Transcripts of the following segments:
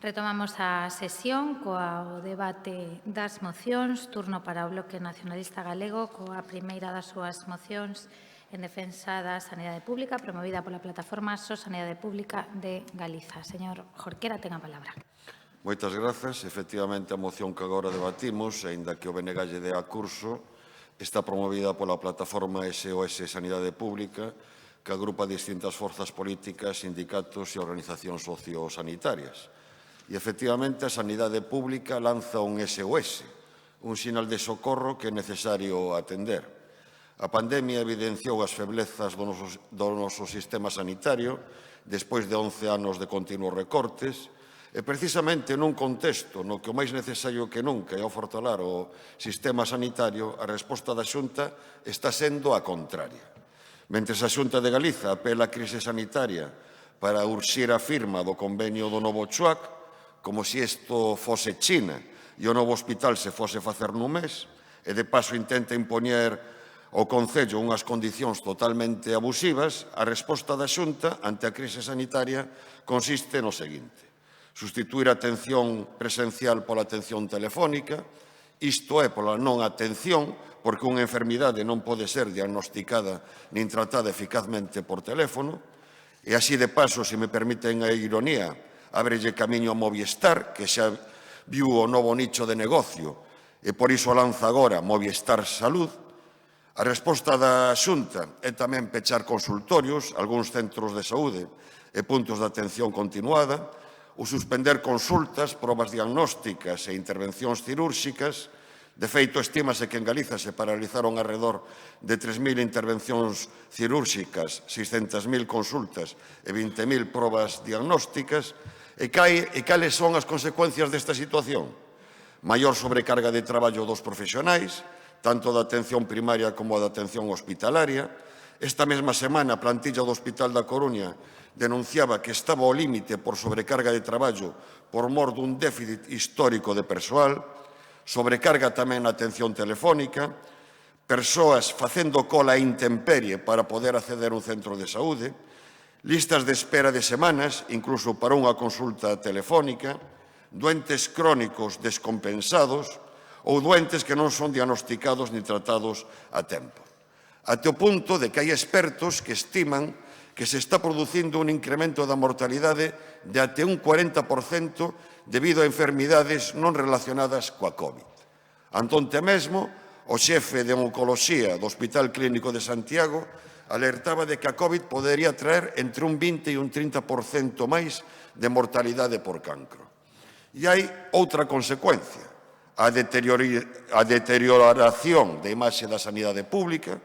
Retomamos a sesión coa debate das mocións, turno para o Bloque Nacionalista Galego, coa primeira das súas mocións en defensa da sanidade pública, promovida pola plataforma So Sanidade Pública de Galiza. Señor Jorquera, ten a palabra. Moitas grazas. Efectivamente, a moción que agora debatimos, aínda que o BNG lle dea curso, está promovida pola plataforma SOS Sanidade Pública, que agrupa distintas forzas políticas, sindicatos e organizacións sociosanitarias. E, efectivamente, a sanidade pública lanza un SOS, un sinal de socorro que é necesario atender. A pandemia evidenciou as feblezas do noso sistema sanitario despois de 11 anos de continuos recortes e, precisamente, nun contexto no que o máis necesario que nunca é ofertalar o sistema sanitario, a resposta da Xunta está sendo a contraria. Mentres a Xunta de Galiza apela á crise sanitaria para urxir a firma do convenio do novo CHUAC, como se isto fose China e o novo hospital se fose facer nun mes, e de paso intenta impoñer ao Concello unhas condicións totalmente abusivas, a resposta da Xunta ante a crise sanitaria consiste no seguinte: sustituir a atención presencial pola atención telefónica, isto é, pola non atención, porque unha enfermidade non pode ser diagnosticada nin tratada eficazmente por teléfono, e así de paso, se me permiten a ironía, ábrelle camiño a Movistar, que xa viu o novo nicho de negocio e por iso lanza agora Movistar Salud. A resposta da Xunta é tamén pechar consultorios, algúns centros de saúde e puntos de atención continuada, ou suspender consultas, probas diagnósticas e intervencións cirúrxicas. De feito, estímase que en Galiza se paralizaron alrededor de 3.000 intervencións cirúrxicas, 600.000 consultas e 20.000 probas diagnósticas. E cales son as consecuencias desta situación? Maior sobrecarga de traballo dos profesionais, tanto da atención primaria como da atención hospitalaria. Esta mesma semana, a plantilla do Hospital da Coruña denunciaba que estaba ao límite por sobrecarga de traballo por mor dun déficit histórico de persoal, sobrecarga tamén na atención telefónica, persoas facendo cola a intemperie para poder acceder a un centro de saúde, listas de espera de semanas, incluso para unha consulta telefónica, doentes crónicos descompensados ou doentes que non son diagnosticados ni tratados a tempo. Até o punto de que hai expertos que estiman que se está producindo un incremento da mortalidade de até un 40% debido a enfermidades non relacionadas coa COVID. Antonte mesmo, o xefe de oncoloxía do Hospital Clínico de Santiago alertaba de que a COVID podería traer entre un 20 e un 30% máis de mortalidade por cancro. E hai outra consecuencia, a deterioración da imaxe da sanidade pública,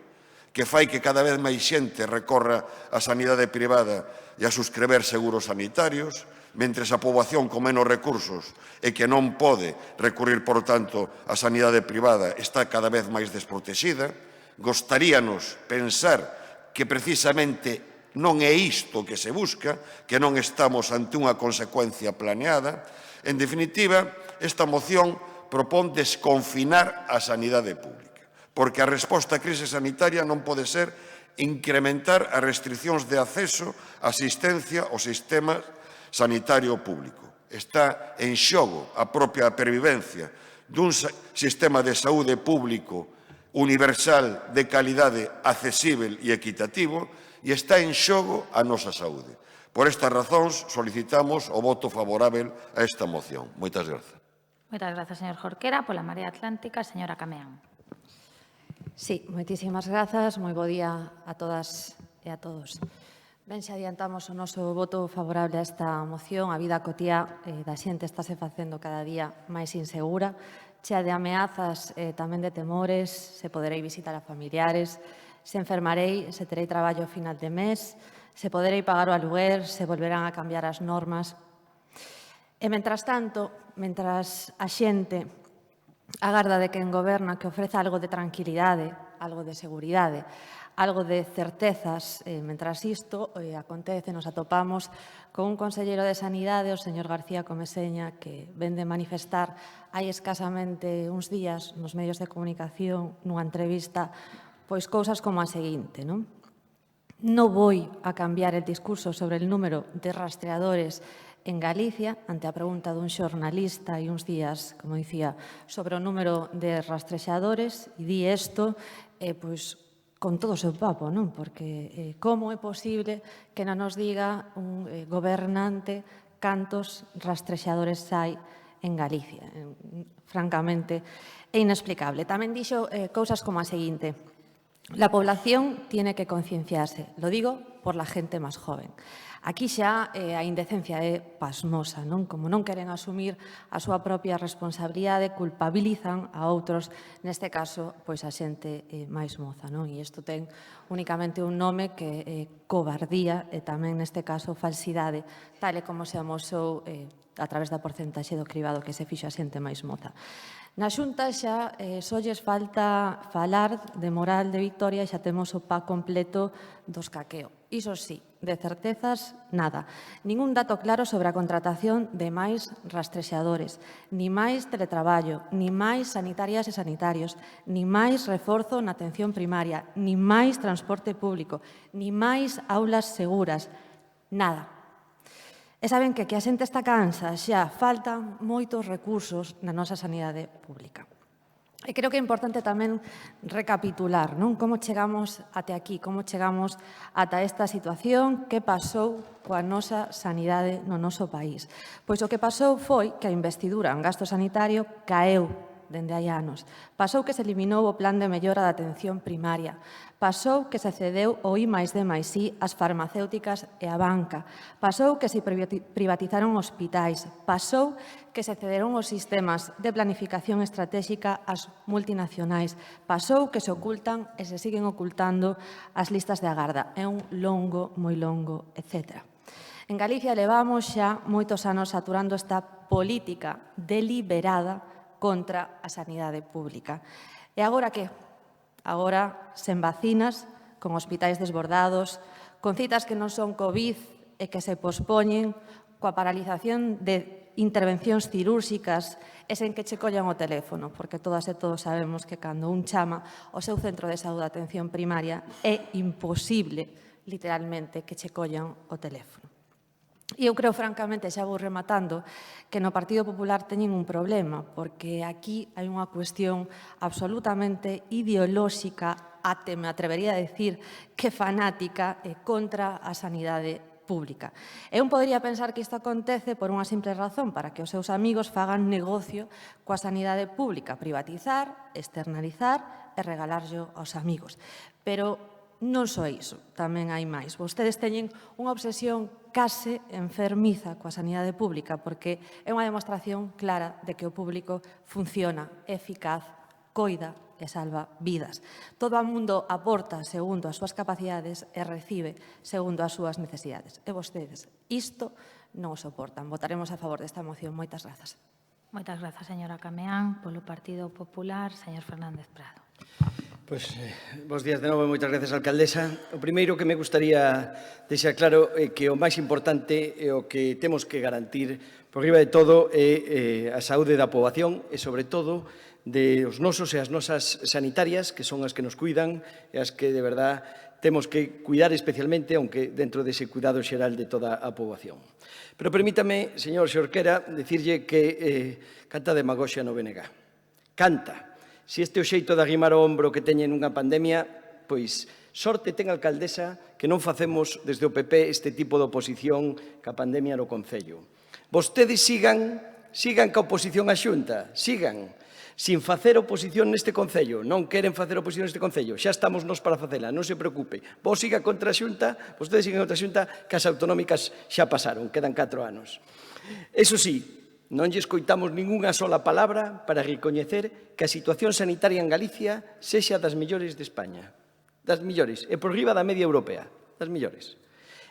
que fai que cada vez máis xente recorra a sanidade privada e a suscriber seguros sanitarios, mentres a poboación con menos recursos e que non pode recurrir, por tanto, a sanidade privada está cada vez máis desprotexida. Gostaríanos pensar que precisamente non é isto que se busca, que non estamos ante unha consecuencia planeada. En definitiva, esta moción propón desconfinar a sanidade pública, porque a resposta á crise sanitaria non pode ser incrementar as restriccións de acceso á asistencia ao sistema sanitario público. Está en xogo a propia pervivencia dun sistema de saúde público universal, de calidade, accesível e equitativo, e está en xogo a nosa saúde. Por estas razóns, solicitamos o voto favorável a esta moción. Moitas grazas. Moitas grazas, señor Jorquera. Pola Marea Atlántica, señora Cameán. Sí, moitísimas grazas. Moi bo día a todas e a todos. Ben, xa adiantamos o noso voto favorable a esta moción. A vida cotía da xente estáse facendo cada día máis insegura, chea de ameazas e tamén de temores. Se poderei visitar a familiares, se enfermarei, se terei traballo ao final de mes, se poderei pagar o aluguer, se volverán a cambiar as normas. E, mentras tanto, mentras a xente agarda de quen goberna que ofreza algo de tranquilidade, algo de seguridade, algo de certezas, mentras isto acontece, nos atopamos con un conselleiro de Sanidade, o señor García Comeseña, que ven de manifestar hai escasamente uns días nos medios de comunicación, nunha entrevista, pois cousas como a seguinte, non? No voy a cambiar el discurso sobre el número de rastreadores en Galicia, ante a pregunta dun xornalista hai uns días, como dicía, sobre o número de rastrexadores, e di isto, pois, con todo o seu papo, non? Porque como é posible que non nos diga un gobernante cantos rastrexadores hai en Galicia? Francamente, é inexplicable. Tamén dixo cousas como a seguinte: la población tiene que concienciarse. Lo digo por la gente más joven. Aquí xa a indecencia é pasmosa, non? Como non queren asumir a súa propia responsabilidade, culpabilizan a outros, neste caso, pois a xente máis moza, non? E isto ten únicamente un nome que é cobardía e tamén, neste caso, falsidade, tal e como se amosou a través da porcentaxe do cribado que se fixo a xente máis moza. Na Xunta xa só lles falta falar de moral de Vitoria e xa temos o pa completo dos caqueo. Iso sí, de certezas, nada. Ningún dato claro sobre a contratación de máis rastrexadores, ni máis teletraballo, ni máis sanitarias e sanitarios, ni máis reforzo na atención primaria, ni máis transporte público, ni máis aulas seguras. Nada. E saben que a xente está cansa, xa faltan moitos recursos na nosa sanidade pública. E creo que é importante tamén recapitular, non? Como chegamos até aquí, como chegamos ata esta situación, que pasou coa nosa sanidade no noso país. Pois o que pasou foi que a investidura en gasto sanitario caeu dende hai anos. Pasou que se eliminou o plan de mellora da atención primaria. Pasou que se cedeu o I+D+I ás farmacéuticas e á banca. Pasou que se privatizaron hospitais. Pasou que se cederon os sistemas de planificación estratégica ás multinacionais. Pasou que se ocultan e se siguen ocultando as listas de agarda. É un longo, moi longo, etc. En Galicia levamos xa moitos anos saturando esta política deliberada contra a sanidade pública. E agora que? Agora sen vacinas, con hospitais desbordados, con citas que non son COVID e que se pospoñen, coa paralización de intervencións cirúrxicas e sen que che collan o teléfono, porque todas e todos sabemos que cando un chama o seu centro de saúde de atención primaria é imposible, literalmente, que che collan o teléfono. E eu creo, francamente, xa vou rematando, que no Partido Popular teñen un problema, porque aquí hai unha cuestión absolutamente ideolóxica, até me atrevería a decir que fanática, contra a sanidade pública. Eu podría pensar que isto acontece por unha simple razón, para que os seus amigos fagan negocio coa sanidade pública, privatizar, externalizar e regalarlo aos amigos. Pero non só iso, tamén hai máis. Vostedes teñen unha obsesión case enfermiza coa sanidade pública, porque é unha demostración clara de que o público funciona, é eficaz, coida e salva vidas. Todo o mundo aporta segundo as súas capacidades e recibe segundo as súas necesidades. E vostedes isto non o soportan. Votaremos a favor desta moción. Moitas grazas. Moitas grazas, señora Cameán. Polo Partido Popular, señor Fernández Prado. Pois, bos días de novo e moitas gracias, alcaldesa. O primeiro que me gustaría deixar claro é que o máis importante e o que temos que garantir por riba de todo é a saúde da poboación e, sobre todo, dos nosos e as nosas sanitarias, que son as que nos cuidan e as que, de verdad, temos que cuidar especialmente, aunque dentro dese cuidado xeral de toda a poboación. Pero permítame, señor Xorquera, dicirlle que canta demagoxia no BNG. Canta. Se este é o xeito de arrimar o ombro que teñen nunha pandemia, pois sorte ten a alcaldesa que non facemos desde o PP este tipo de oposición ca pandemia no Concello. Vostedes sigan ca oposición á Xunta, sigan, sin facer oposición neste Concello. Non queren facer oposición neste Concello, xa estamos nos para facela, non se preocupe. Vos siga contra a Xunta, vostedes sigan contra a Xunta, que as autonómicas xa pasaron, quedan 4 anos. Eso sí, non lle escoitamos ningunha sola palabra para recoñecer que a situación sanitaria en Galicia sexa das mellores de España. Das mellores, e por riba da media europea, das mellores.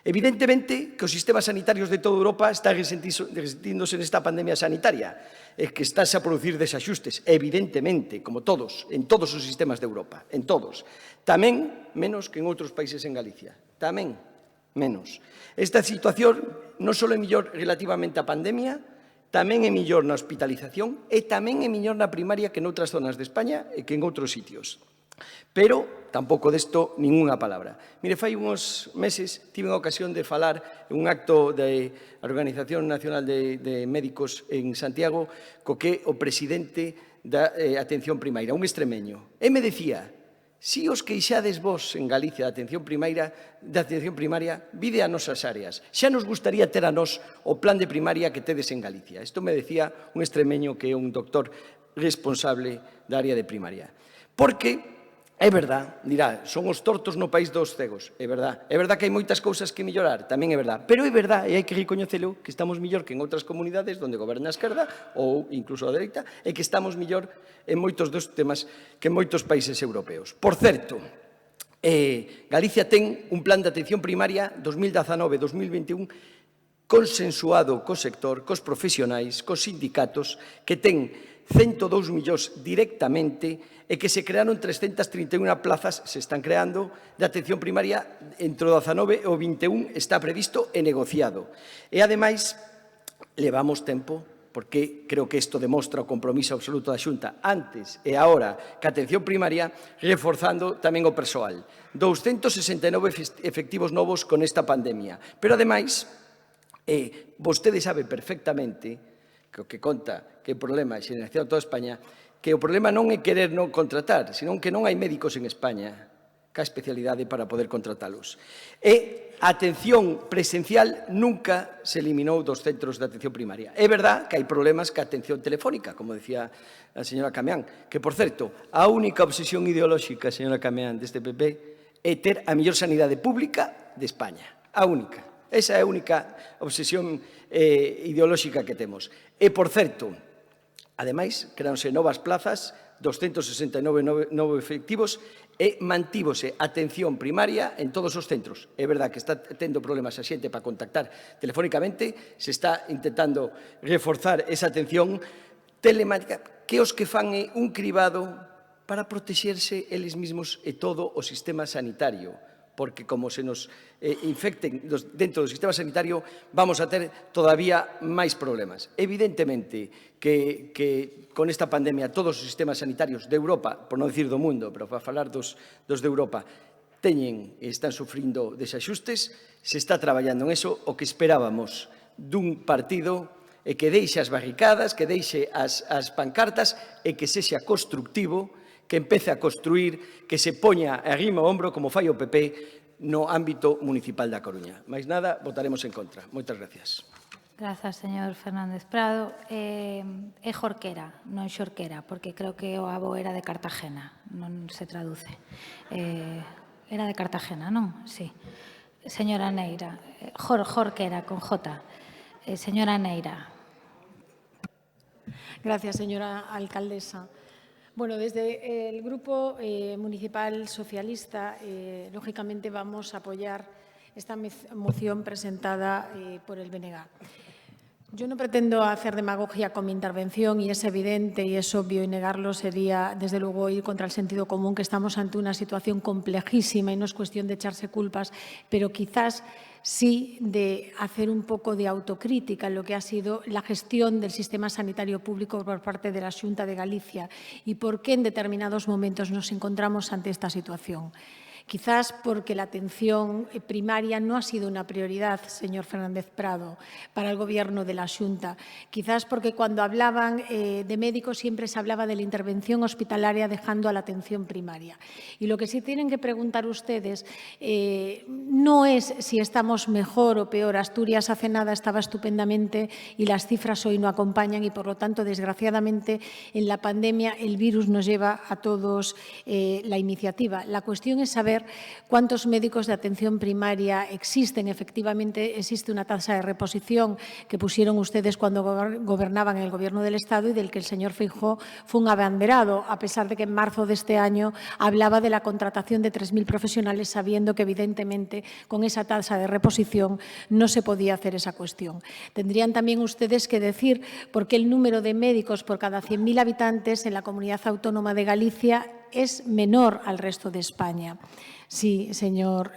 Evidentemente que os sistemas sanitarios de toda Europa están resentíndose nesta pandemia sanitaria, e que estáse a producir desaxustes, evidentemente, como todos, en todos os sistemas de Europa, en todos. Tamén menos que en outros países en Galicia. Tamén menos. Esta situación non só é mellor relativamente á pandemia, tamén é mellor na hospitalización e tamén é mellor na primaria que noutras zonas de España e que en outros sitios. Pero tampouco desto ninguna palabra. Mire, fai uns meses tive a ocasión de falar en un acto da Organización Nacional de Médicos en Santiago co que o presidente da Atención Primaria, un extremeño. E me decía, si os queixades vos en Galicia da atención primaria, vide a nosas áreas. Xa nos gustaría ter a nós o plan de primaria que tedes en Galicia. Isto me decía un extremeño que é un doctor responsable da área de primaria. Porque é verdad, dirá, son os tortos no país dos cegos, é verdad que hai moitas cousas que mellorar, tamén é verdad, pero é verdad, e hai que recoñecelo, que estamos mellor que en outras comunidades onde goberna a esquerda ou incluso a dereita, e que estamos mellor en moitos dos temas que en moitos países europeos. Por certo, Galicia ten un plan de atención primaria 2019-2021 consensuado co sector, cos profesionais, cos sindicatos, que ten 102 millóns directamente e que se crearon 331 plazas, se están creando, de atención primaria entre o 19 e o 21 está previsto e negociado. E, ademais, levamos tempo, porque creo que isto demostra o compromiso absoluto da Xunta antes e agora que a atención primaria, reforzando tamén o persoal. 269 efectivos novos con esta pandemia. Pero, ademais, vostede sabe perfectamente que o que conta que o problema é xeración de toda España, que o problema non é querer non contratar, senón que non hai médicos en España ca especialidade para poder contratalos. E a atención presencial nunca se eliminou dos centros de atención primaria. É verdad que hai problemas ca atención telefónica, como decía a señora Camián, que, por certo, a única obsesión ideolóxica, señora Camián, deste PP, é ter a mellor sanidade pública de España. A única. Esa é a única obsesión ideolóxica que temos. E, por certo, ademais, creáronse novas plazas, 269 novos efectivos, e mantívose atención primaria en todos os centros. É verdad que está tendo problemas a xente para contactar telefónicamente, se está intentando reforzar esa atención telemática, que os que fan é un cribado para protexerse eles mesmos e todo o sistema sanitario, porque como se nos infecten dentro do sistema sanitario, vamos a ter todavía máis problemas. Evidentemente que con esta pandemia todos os sistemas sanitarios de Europa, por non dicir do mundo, pero para falar dos de Europa, teñen e están sufrindo desaxustes, se está traballando en eso, o que esperábamos dun partido e que deixe as barricadas, que deixe as pancartas e que sexa constructivo, que empece a construir, que se poña arrima o hombro, como fai o PP, no ámbito municipal da Coruña. Mais nada, votaremos en contra. Moitas gracias. Grazas, señor Fernández Prado. É Jorquera, non Xorquera, porque creo que o avó era de Cartagena, non se traduce. Era de Cartagena, non? Sí. Señora Neira. Jorquera, con J. Señora Neira. Gracias, señora alcaldesa. Bueno, desde el Grupo Municipal Socialista, lógicamente vamos a apoyar esta moción presentada por el BNG. Yo no pretendo hacer demagogia con mi intervención y es evidente y es obvio y negarlo sería, desde luego, ir contra el sentido común, que estamos ante una situación complejísima y no es cuestión de echarse culpas, pero quizás sí de hacer un poco de autocrítica en lo que ha sido la gestión del sistema sanitario público por parte de la Xunta de Galicia y por qué en determinados momentos nos encontramos ante esta situación. Quizás porque la atención primaria no ha sido una prioridad, señor Fernández Prado, para el Gobierno de la Xunta. Quizás porque cuando hablaban de médicos siempre se hablaba de la intervención hospitalaria dejando a la atención primaria. Y lo que sí tienen que preguntar ustedes no es si estamos mejor o peor. Asturias hace nada estaba estupendamente y las cifras hoy no acompañan y, por lo tanto, desgraciadamente, en la pandemia el virus nos lleva a todos la iniciativa. La cuestión es saber cuántos médicos de atención primaria existen. Efectivamente, existe una tasa de reposición que pusieron ustedes cuando gobernaban en el Gobierno del Estado y del que el señor Feijóo fue un abanderado, a pesar de que en marzo de este año hablaba de la contratación de 3.000 profesionales, sabiendo que, evidentemente, con esa tasa de reposición no se podía hacer esa cuestión. Tendrían también ustedes que decir por qué el número de médicos por cada 100.000 habitantes en la Comunidad Autónoma de Galicia es menor al resto de España. Sí, señor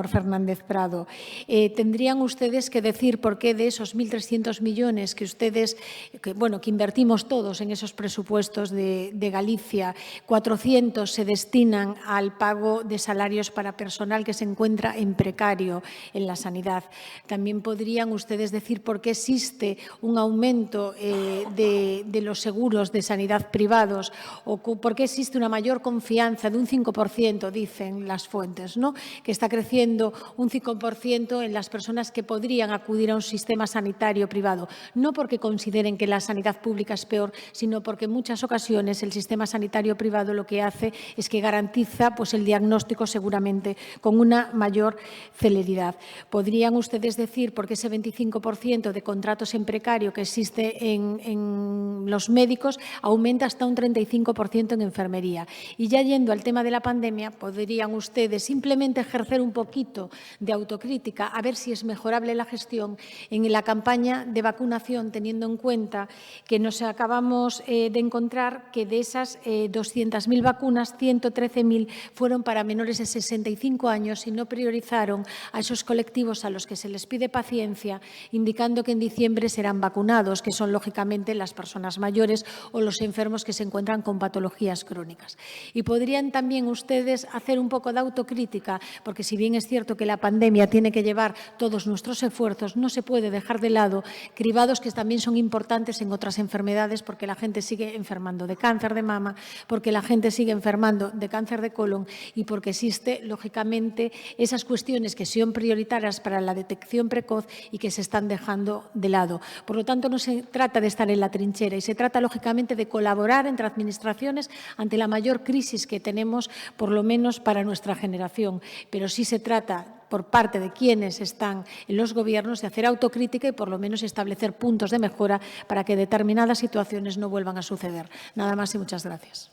Fernández Prado. Tendrían ustedes que decir por qué de esos 1.300 millones que ustedes, que invertimos todos en esos presupuestos de Galicia, 400 se destinan al pago de salarios para personal que se encuentra en precario en la sanidad. También podrían ustedes decir por qué existe un aumento de los seguros de sanidad privados o por qué existe una mayor confianza de un 5%, dicen las fuentes, ¿no? Que está creciendo un 5% en las personas que podrían acudir a un sistema sanitario privado, no porque consideren que la sanidad pública es peor, sino porque en muchas ocasiones el sistema sanitario privado lo que hace es que garantiza el diagnóstico seguramente con una mayor celeridad. ¿Podrían ustedes decir por qué ese 25% de contratos en precario que existe en los médicos aumenta hasta un 35% en enfermería? Y ya yendo al tema de la pandemia, podrían ustedes simplemente ejercer un poquito de autocrítica a ver si es mejorable la gestión en la campaña de vacunación, teniendo en cuenta que nos acabamos de encontrar que de esas 200.000 vacunas, 113.000 fueron para menores de 65 años y no priorizaron a esos colectivos a los que se les pide paciencia, indicando que en diciembre serán vacunados, que son lógicamente las personas mayores o los enfermos que se encuentran con patologías crónicas. Y podrían también ustedes hacer un poco de autocrítica, porque si bien es cierto que la pandemia tiene que llevar todos nuestros esfuerzos, no se puede dejar de lado cribados que también son importantes en otras enfermedades, porque la gente sigue enfermando de cáncer de mama, porque la gente sigue enfermando de cáncer de colon y porque existe, lógicamente, esas cuestiones que son prioritarias para la detección precoz y que se están dejando de lado. Por lo tanto, no se trata de estar en la trinchera y se trata, lógicamente, de colaborar entre administraciones ante la mayor crisis que tenemos, por lo menos para nuestra generación. Pero sí se trata, por parte de quienes están en los gobiernos, de hacer autocrítica y por lo menos establecer puntos de mejora para que determinadas situaciones no vuelvan a suceder. Nada más y muchas gracias.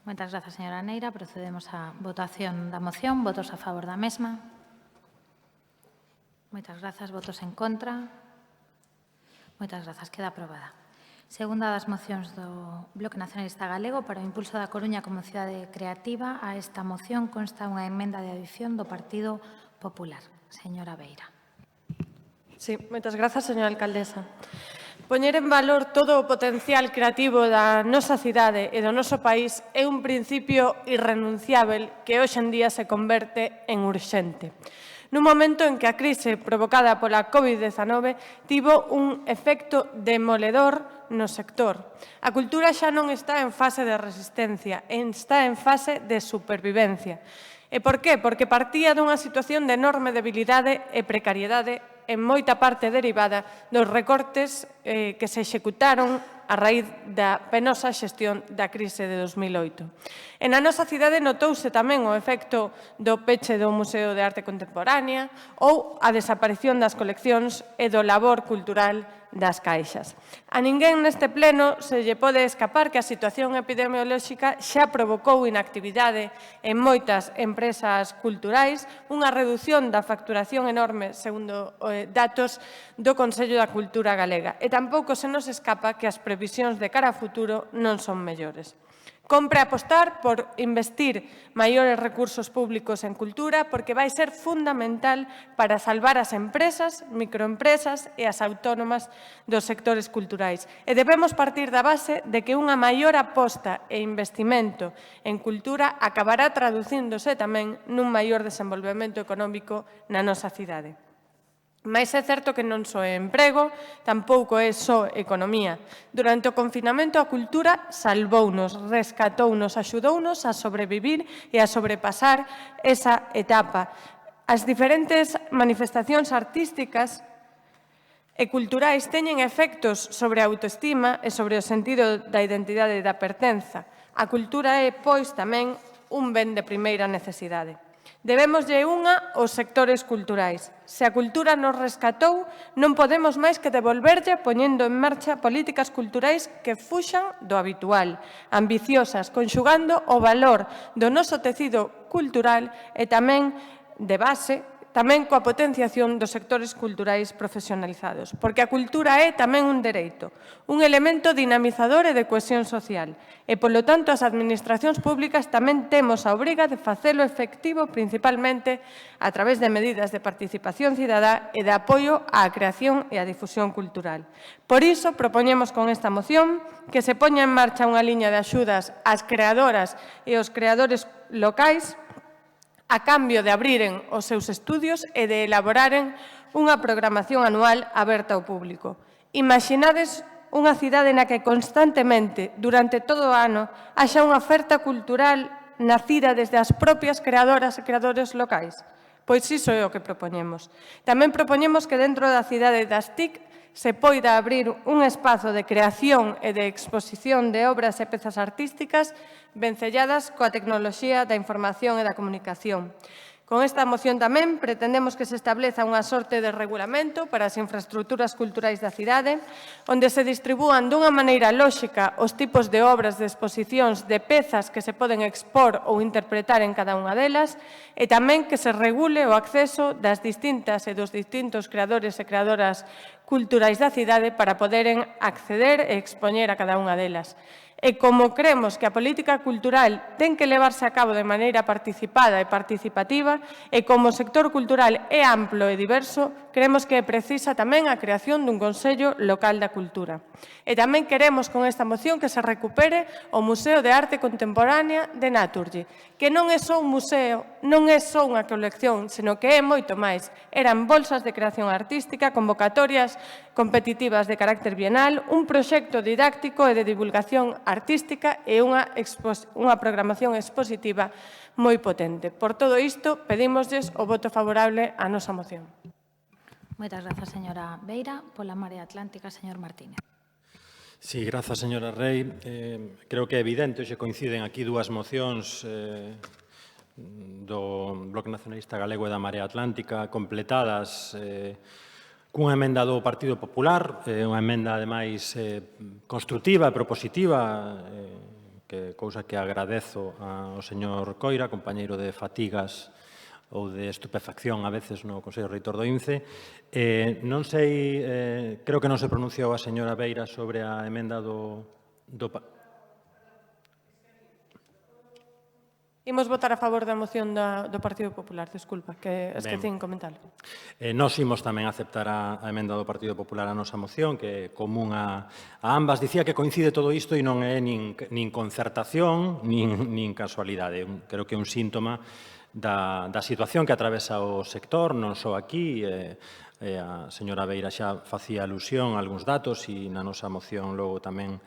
Moitas grazas, señora Neira. Procedemos á votación da moción. Votos a favor da mesma. Moitas grazas. Votos en contra. Moitas grazas. Queda aprobada. Segunda das mocións do Bloque Nacionalista Galego para o impulso da Coruña como cidade creativa. A esta moción consta unha emenda de adición do Partido Popular. Señora Beira. Sí, moitas grazas, señora alcaldesa. Poñer en valor todo o potencial creativo da nosa cidade e do noso país é un principio irrenunciável que hoxe en día se converte en urxente. Nun momento en que a crise provocada pola COVID-19 tivo un efecto demoledor no sector. A cultura xa non está en fase de resistencia, está en fase de supervivencia. E por qué? Porque partía dunha situación de enorme debilidade e precariedade en moita parte derivada dos recortes que se executaron a raíz da penosa xestión da crise de 2008. E na nosa cidade notouse tamén o efecto do peche do Museo de Arte Contemporánea ou a desaparición das coleccións e do labor cultural das caixas. A ninguén neste pleno se lle pode escapar que a situación epidemiolóxica xa provocou inactividade en moitas empresas culturais, unha reducción da facturación enorme, segundo datos do Consello da Cultura Galega. E tampouco se nos escapa que as previsións de cara a futuro non son mellores. Compre apostar por investir maiores recursos públicos en cultura porque vai ser fundamental para salvar as empresas, microempresas e as autónomas dos sectores culturais. E debemos partir da base de que unha maior aposta e investimento en cultura acabará traducíndose tamén nun maior desenvolvemento económico na nosa cidade. Mais é certo que non só é emprego, tampouco é só economía. Durante o confinamento a cultura salvounos, rescatounos, axudounos a sobrevivir e a sobrepasar esa etapa. As diferentes manifestacións artísticas e culturais teñen efectos sobre a autoestima e sobre o sentido da identidade e da pertenza. A cultura é, pois, tamén un ben de primeira necesidade. Debémoslle unha aos sectores culturais. Se a cultura nos rescatou, non podemos máis que devolverlle poñendo en marcha políticas culturais que fuxan do habitual, ambiciosas, conxugando o valor do noso tecido cultural e tamén de base tamén coa potenciación dos sectores culturais profesionalizados, porque a cultura é tamén un dereito, un elemento dinamizador e de cohesión social, e, polo tanto, as administracións públicas tamén temos a obriga de facelo efectivo principalmente a través de medidas de participación cidadá e de apoio á creación e á difusión cultural. Por iso, propoñemos con esta moción que se poña en marcha unha liña de axudas ás creadoras e aos creadores locais a cambio de abriren os seus estudios e de elaboraren unha programación anual aberta ao público. Imaginades unha cidade na que constantemente, durante todo o ano, haxa unha oferta cultural nacida desde as propias creadoras e creadores locais? Pois iso é o que propoñemos. Tamén propoñemos que dentro da cidade das TIC se poida abrir un espazo de creación e de exposición de obras e pezas artísticas vencelladas coa tecnoloxía da información e da comunicación. Con esta moción tamén pretendemos que se estableza unha sorte de regulamento para as infraestructuras culturais da cidade, onde se distribúan dunha maneira lóxica os tipos de obras, de exposicións, de pezas que se poden expor ou interpretar en cada unha delas, e tamén que se regule o acceso das distintas e dos distintos creadores e creadoras culturais da cidade para poderen acceder e expoñer a cada unha delas. E como cremos que a política cultural ten que levarse a cabo de maneira participada e participativa, e como o sector cultural é amplo e diverso, creemos que é precisa tamén a creación dun Consello Local da Cultura. E tamén queremos con esta moción que se recupere o Museo de Arte Contemporánea de Naturgy, que non é só un museo, non é só unha colección, senón que é moito máis. Eran bolsas de creación artística, convocatorias competitivas de carácter bienal, un proxecto didáctico e de divulgación artística e unha programación expositiva moi potente. Por todo isto, pedímosles o voto favorable á nosa moción. Moitas grazas, señora Beira. Pola Marea Atlántica, señor Martínez. Sí, grazas, señora Rei. Creo que é evidente, xe coinciden aquí dúas mocións do Bloque Nacionalista Galego e da Marea Atlántica completadas cunha emenda do Partido Popular, unha emenda, ademais, construtiva e propositiva, cousa que agradezo ao señor Coira, compañeiro de fatigas ou de estupefacción a veces no Consello Reitor do INCE. Non sei, creo que non se pronunciou a señora Beira sobre a emenda do... Imos votar a favor da moción do Partido Popular, desculpa, que esquecín comentalo. Nos imos tamén aceptar a emenda do Partido Popular a nosa moción, que é común a ambas. Dicía que coincide todo isto e non é nin concertación, nin casualidade. Creo que é un síntoma da situación que atravesa o sector, non só aquí. A señora Beira xa facía alusión a algúns datos e na nosa moción logo tamén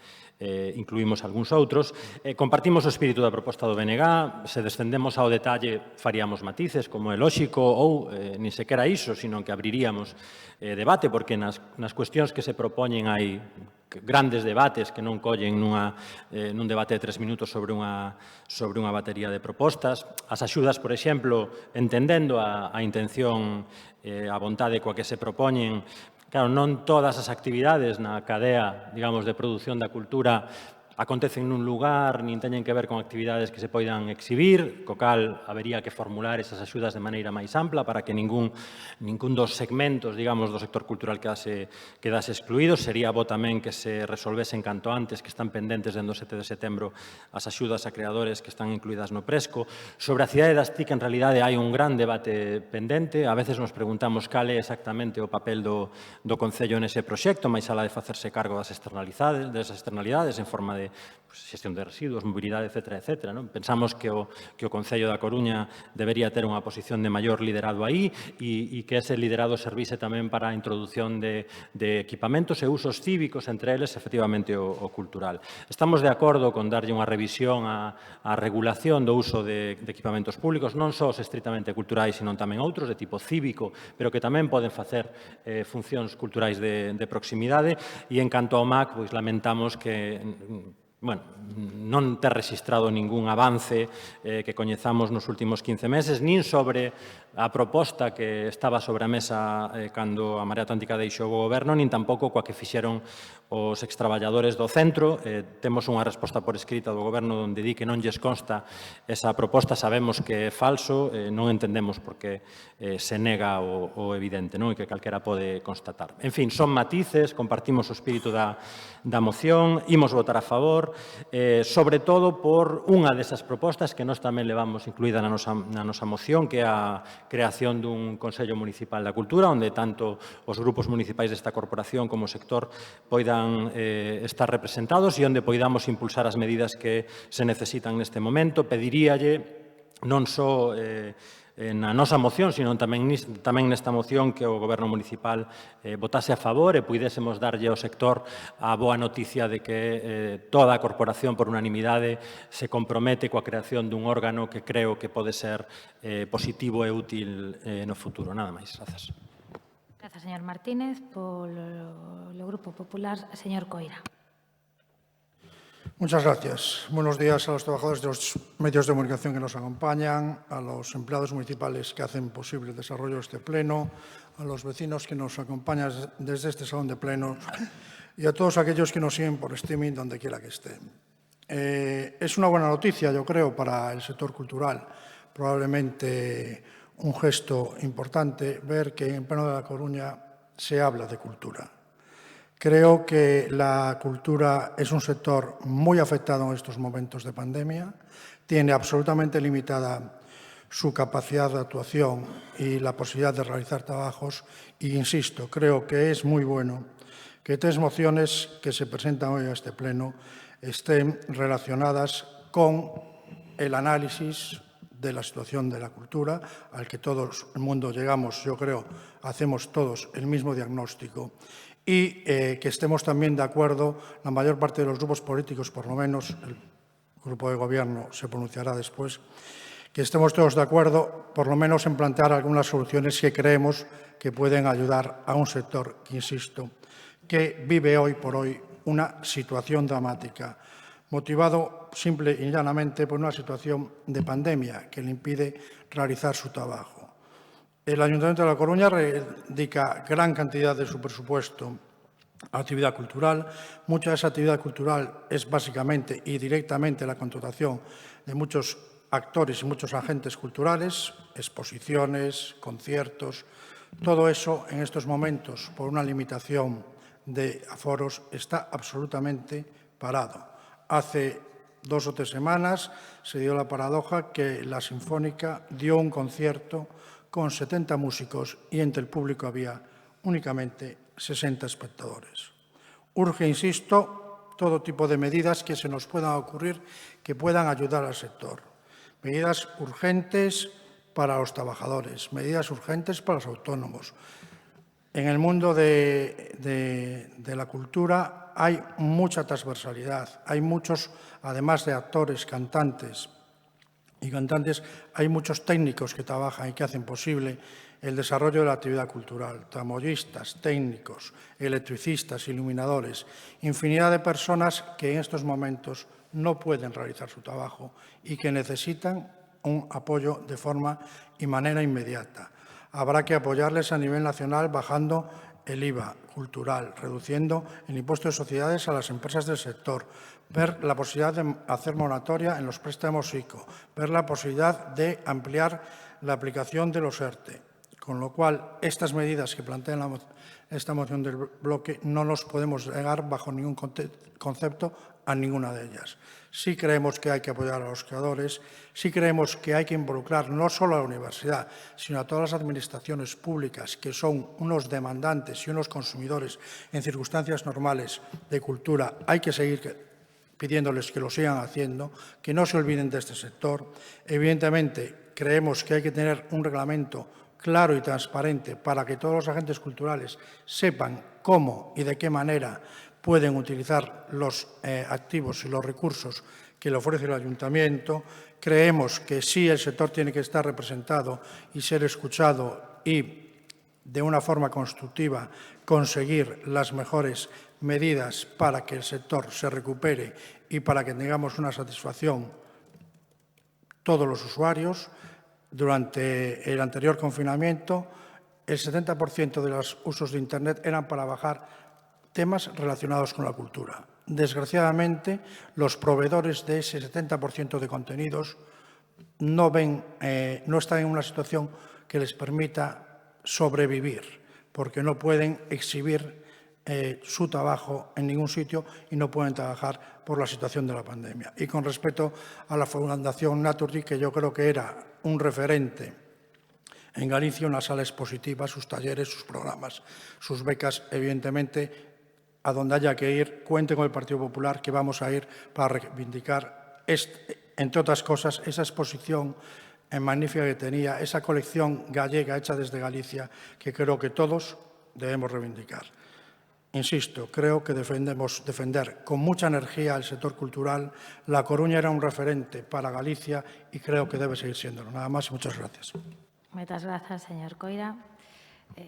incluímos algúns outros. Compartimos o espírito da proposta do BNG, se descendemos ao detalle faríamos matices, como é lóxico, ou nin sequera iso, sino que abriríamos debate, porque nas cuestións que se propoñen hai grandes debates que non collen nun debate de 3 minutos sobre unha batería de propostas. As axudas, por exemplo, entendendo a intención, a vontade coa que se propoñen. Claro, non todas as actividades na cadea, digamos, de produción da cultura acontecen nun lugar, nin teñen que ver con actividades que se poidan exhibir, co cal habería que formular esas axudas de maneira máis ampla para que ningún dos segmentos, digamos, do sector cultural quedase excluído. Sería bo tamén que se resolvesen canto antes, que están pendentes dende o 7 de setembro, as axudas a creadores que están incluídas no Presco. Sobre a cidade das TIC, en realidade, hai un gran debate pendente. A veces nos preguntamos cal é exactamente o papel do Concello nese proxecto, máis alá de facerse cargo das externalidades en forma de xestión de residuos, mobilidade, etc. Pensamos que o Concello da Coruña debería ter unha posición de maior liderado aí e que ese liderado servise tamén para a introdución de equipamentos e usos cívicos, entre eles, efectivamente, o cultural. Estamos de acordo con darlle unha revisión á regulación do uso de equipamentos públicos, non só os estritamente culturais, sino tamén outros de tipo cívico, pero que tamén poden facer funcións culturais de proximidade. E en canto ao MAC, pois lamentamos que non ter registrado ningún avance que coñezamos nos últimos 15 meses, nin sobre a proposta que estaba sobre a mesa cando a Marea Atlántica deixou o goberno, nin tampouco coa que fixeron os extraballadores do centro. Temos unha resposta por escrita do goberno onde di que non lles consta esa proposta, sabemos que é falso, non entendemos por que se nega o evidente, non? E que calquera pode constatar. En fin, son matices, compartimos o espírito da moción, imos votar a favor, sobre todo por unha desas propostas que nós tamén levamos incluída na nosa moción, que é a creación dun Consello Municipal da Cultura, onde tanto os grupos municipais desta corporación como o sector poidan estar representados e onde poidamos impulsar as medidas que se necesitan neste momento. Pediríalle non só na nosa moción, sino tamén nesta moción que o Goberno Municipal votase a favor e puidésemos darlle ao sector a boa noticia de que toda a corporación por unanimidade se compromete coa creación dun órgano que creo que pode ser positivo e útil no futuro. Nada máis. Grazas. Grazas, señor Martínez. Polo Grupo Popular, señor Coira. Muchas gracias. Buenos días a los trabajadores de los medios de comunicación que nos acompañan, a los empleados municipales que hacen posible el desarrollo de este pleno, a los vecinos que nos acompañan desde este salón de plenos y a todos aquellos que nos siguen por streaming donde quiera que estén. Es una buena noticia, yo creo, para el sector cultural. Probablemente un gesto importante ver que en pleno de La Coruña se habla de cultura. Creo que la cultura es un sector muy afectado en estos momentos de pandemia, tiene absolutamente limitada su capacidad de actuación y la posibilidad de realizar trabajos y, insisto, creo que es muy bueno que 3 mociones que se presentan hoy a este pleno estén relacionadas con el análisis de la situación de la cultura, al que todo el mundo llegamos, yo creo, hacemos todos el mismo diagnóstico, y que estemos también de acuerdo, la mayor parte de los grupos políticos, por lo menos el grupo de gobierno se pronunciará después, que estemos todos de acuerdo, por lo menos en plantear algunas soluciones que creemos que pueden ayudar a un sector que, insisto, que vive hoy por hoy una situación dramática, motivado simple y llanamente por una situación de pandemia que le impide realizar su trabajo. El Ayuntamiento de La Coruña dedica gran cantidad de su presupuesto a actividad cultural. Mucha de esa actividad cultural es básicamente y directamente la contratación de muchos actores y muchos agentes culturales, exposiciones, conciertos. Todo eso en estos momentos, por una limitación de aforos, está absolutamente parado. Hace 2 o 3 semanas se dio la paradoja que la Sinfónica dio un concierto con 70 músicos y entre el público había únicamente 60 espectadores. Urge, insisto, todo tipo de medidas que se nos puedan ocurrir que puedan ayudar al sector. Medidas urgentes para los trabajadores, medidas urgentes para los autónomos. En el mundo de la cultura hay mucha transversalidad, hay muchos, además de actores, cantantes, hay muchos técnicos que trabajan y que hacen posible el desarrollo de la actividad cultural, tramoyistas, técnicos, electricistas, iluminadores, infinidad de personas que en estos momentos no pueden realizar su trabajo y que necesitan un apoyo de forma y manera inmediata. Habrá que apoyarles a nivel nacional bajando el IVA cultural, reduciendo el impuesto de sociedades a las empresas del sector, ver la posibilidad de hacer moratoria en los préstamos ICO, ver la posibilidad de ampliar la aplicación de los ERTE, con lo cual estas medidas que plantea esta moción del bloque no nos podemos negar bajo ningún concepto a ninguna de ellas. Sí creemos que hay que apoyar a los creadores, sí creemos que hay que involucrar no solo a la universidad, sino a todas las administraciones públicas que son unos demandantes y unos consumidores en circunstancias normales de cultura. Hay que seguir pidiéndoles que lo sigan haciendo, que no se olviden de este sector. Evidentemente, creemos que hay que tener un reglamento claro y transparente para que todos los agentes culturales sepan cómo y de qué manera pueden utilizar los activos y los recursos que le ofrece el Ayuntamiento. Creemos que sí el sector tiene que estar representado y ser escuchado y de una forma constructiva, conseguir las mejores medidas para que el sector se recupere y para que tengamos una satisfacción todos los usuarios. Durante el anterior confinamiento, el 70% de los usos de Internet eran para bajar temas relacionados con la cultura. Desgraciadamente, los proveedores de ese 70% de contenidos no están en una situación que les permita sobrevivir, porque no pueden exhibir su trabajo en ningún sitio y no pueden trabajar por la situación de la pandemia. Y con respecto a la Fundación Naturgy, que yo creo que era un referente en Galicia, una sala expositiva, sus talleres, sus programas, sus becas, evidentemente, a donde haya que ir, cuente con el Partido Popular, que vamos a ir para reivindicar, entre otras cosas, esa exposición magnífica que tenía, esa colección gallega hecha desde Galicia, que creo que todos debemos reivindicar. Insisto, creo que debemos defender con mucha energía el sector cultural. La Coruña era un referente para Galicia y creo que debe seguir siéndolo. Nada más y muchas gracias. Moitas grazas, señor Coira.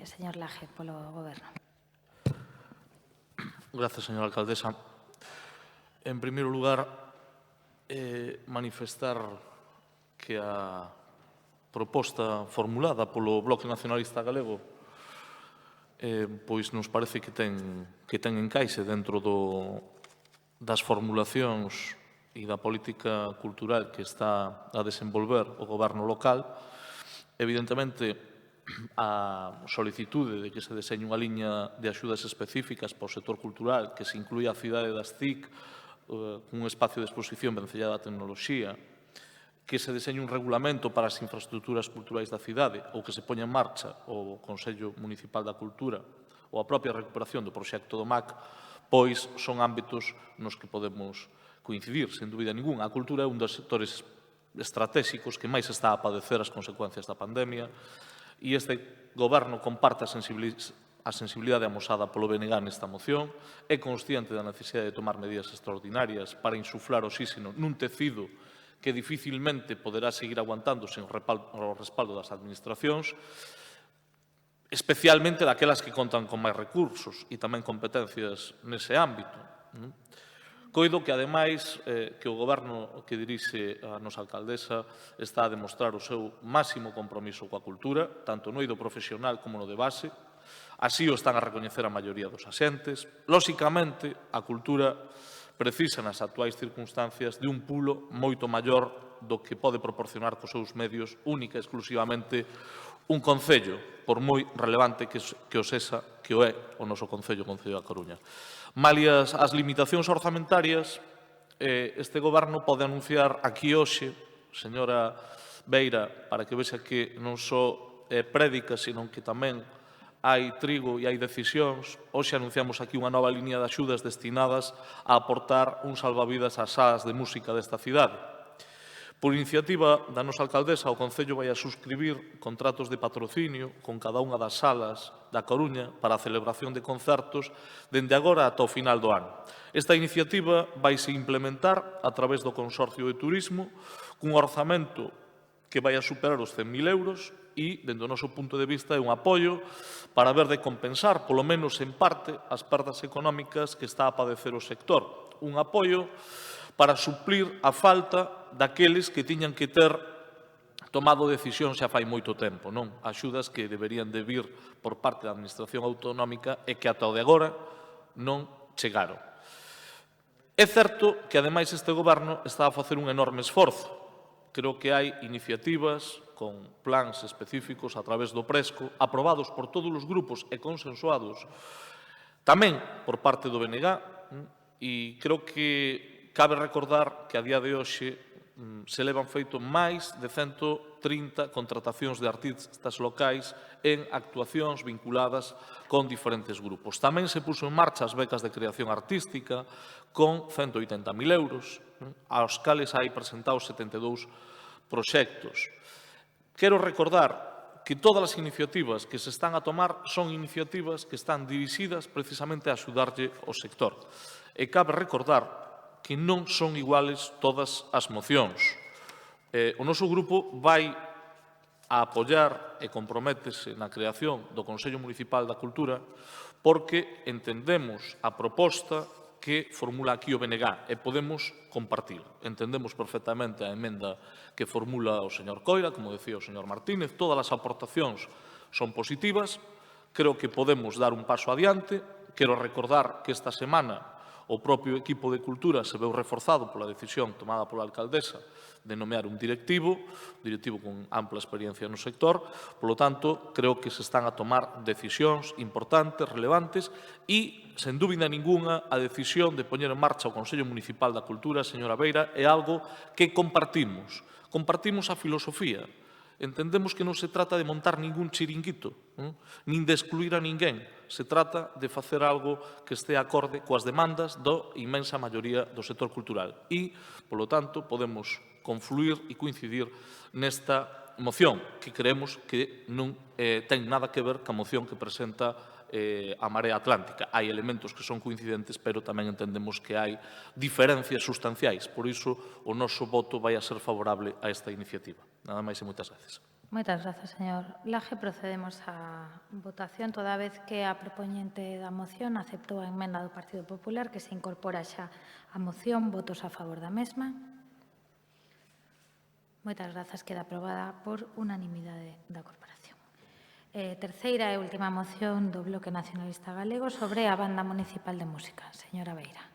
Señor Laje, polo Goberno. Gracias, señora alcaldesa. En primeiro lugar, manifestar que a proposta formulada polo Bloque Nacionalista Galego pois nos parece que ten encaixe dentro das formulacións e da política cultural que está a desenvolver o goberno local. Evidentemente, a solicitude de que se deseñe unha liña de axudas específicas para o sector cultural, que se incluya a cidade das TIC, un espacio de exposición vencellado á tecnoloxía, que se deseñe un regulamento para as infraestructuras culturais da cidade ou que se poña en marcha o Consello Municipal da Cultura ou a propia recuperación do proxecto do MAC, pois son ámbitos nos que podemos coincidir, sen dúbida ninguna. A cultura é un dos sectores estratégicos que máis está a padecer as consecuencias da pandemia e este goberno comparte a sensibilidade amosada polo BNG nesta moción, é consciente da necesidade de tomar medidas extraordinarias para insuflar oxígeno nun tecido que dificilmente poderá seguir aguantando sen o respaldo das administracións, especialmente daquelas que contan con máis recursos e tamén competencias nese ámbito. Coido que, ademais, que o goberno que dirixe a nosa alcaldesa está a demostrar o seu máximo compromiso coa cultura, tanto no eido profesional como no de base. Así o están a recoñecer a maioría dos axentes. Lóxicamente, a cultura precisa nas actuais circunstancias de un pulo moito maior do que pode proporcionar cos seus medios única e exclusivamente un concello, por moi relevante que o sexa, que o é o noso Concello da Coruña. Malia as limitacións orzamentarias, este goberno pode anunciar aquí hoxe, señora Beira, para que vexa que non só é prédica, senón que tamén hai trigo e hai decisións. Hoxe anunciamos aquí unha nova liña de axudas destinadas a aportar un salvavidas ás salas de música desta cidade. Por iniciativa da nosa alcaldesa, o Concello vai a suscribir contratos de patrocinio con cada unha das salas da Coruña para a celebración de concertos dende agora ata o final do ano. Esta iniciativa vaise implementar a través do Consorcio de Turismo cun orzamento que vai a superar os 100.000 euros e, dende o noso punto de vista, é un apoio para ver de compensar, polo menos en parte, as perdas económicas que está a padecer o sector. Un apoio para suplir a falta daqueles que tiñan que ter tomado decisións xa fai moito tempo, non? Axudas que deberían de vir por parte da Administración Autonómica e que ata o de agora non chegaron. É certo que, ademais, este goberno está a facer un enorme esforzo. Creo que hai iniciativas con plans específicos a través do Presco, aprobados por todos os grupos e consensuados tamén por parte do BNG, e creo que cabe recordar que a día de hoxe se levan feito máis de 130 contratacións de artistas locais en actuacións vinculadas con diferentes grupos. Tamén se puso en marcha as becas de creación artística con 180.000 euros, aos cales hai presentados 72 proxectos. Quero recordar que todas as iniciativas que se están a tomar son iniciativas que están dirixidas precisamente a axudarlle ao sector. E cabe recordar que non son iguales todas as mocións. O noso grupo vai a apoiar e comprométese na creación do Consello Municipal da Cultura porque entendemos a proposta que formula aquí o BNG e podemos compartir. Entendemos perfectamente a emenda que formula o señor Coira, como decía o señor Martínez, todas as aportacións son positivas, creo que podemos dar un paso adiante. Quero recordar que esta semana o propio equipo de Cultura se veu reforzado pola decisión tomada pola alcaldesa de nomear un directivo con ampla experiencia no sector. Polo tanto, creo que se están a tomar decisións importantes, relevantes, e, sen dúbida ninguna, a decisión de poñer en marcha o Consello Municipal da Cultura, señora Beira, é algo que compartimos. Compartimos a filosofía. Entendemos que non se trata de montar ningún chiringuito, nin de excluir a ninguén. Se trata de facer algo que este acorde coas demandas da inmensa maioría do sector cultural. E, polo tanto, podemos confluir e coincidir nesta moción, que creemos que non ten nada que ver ca moción que presenta a Marea Atlántica. Hai elementos que son coincidentes, pero tamén entendemos que hai diferencias sustanciais. Por iso, o noso voto vai a ser favorable a esta iniciativa. Nada máis e moitas gracias. Moitas grazas, señor Laje. Procedemos á votación, toda vez que a propoñente da moción aceptou a emenda do Partido Popular, que se incorpora xa a moción. Votos a favor da mesma. Moitas grazas. Queda aprobada por unanimidade da corporación. Terceira e última moción do Bloque Nacionalista Galego sobre a Banda Municipal de Música. Señora Beira.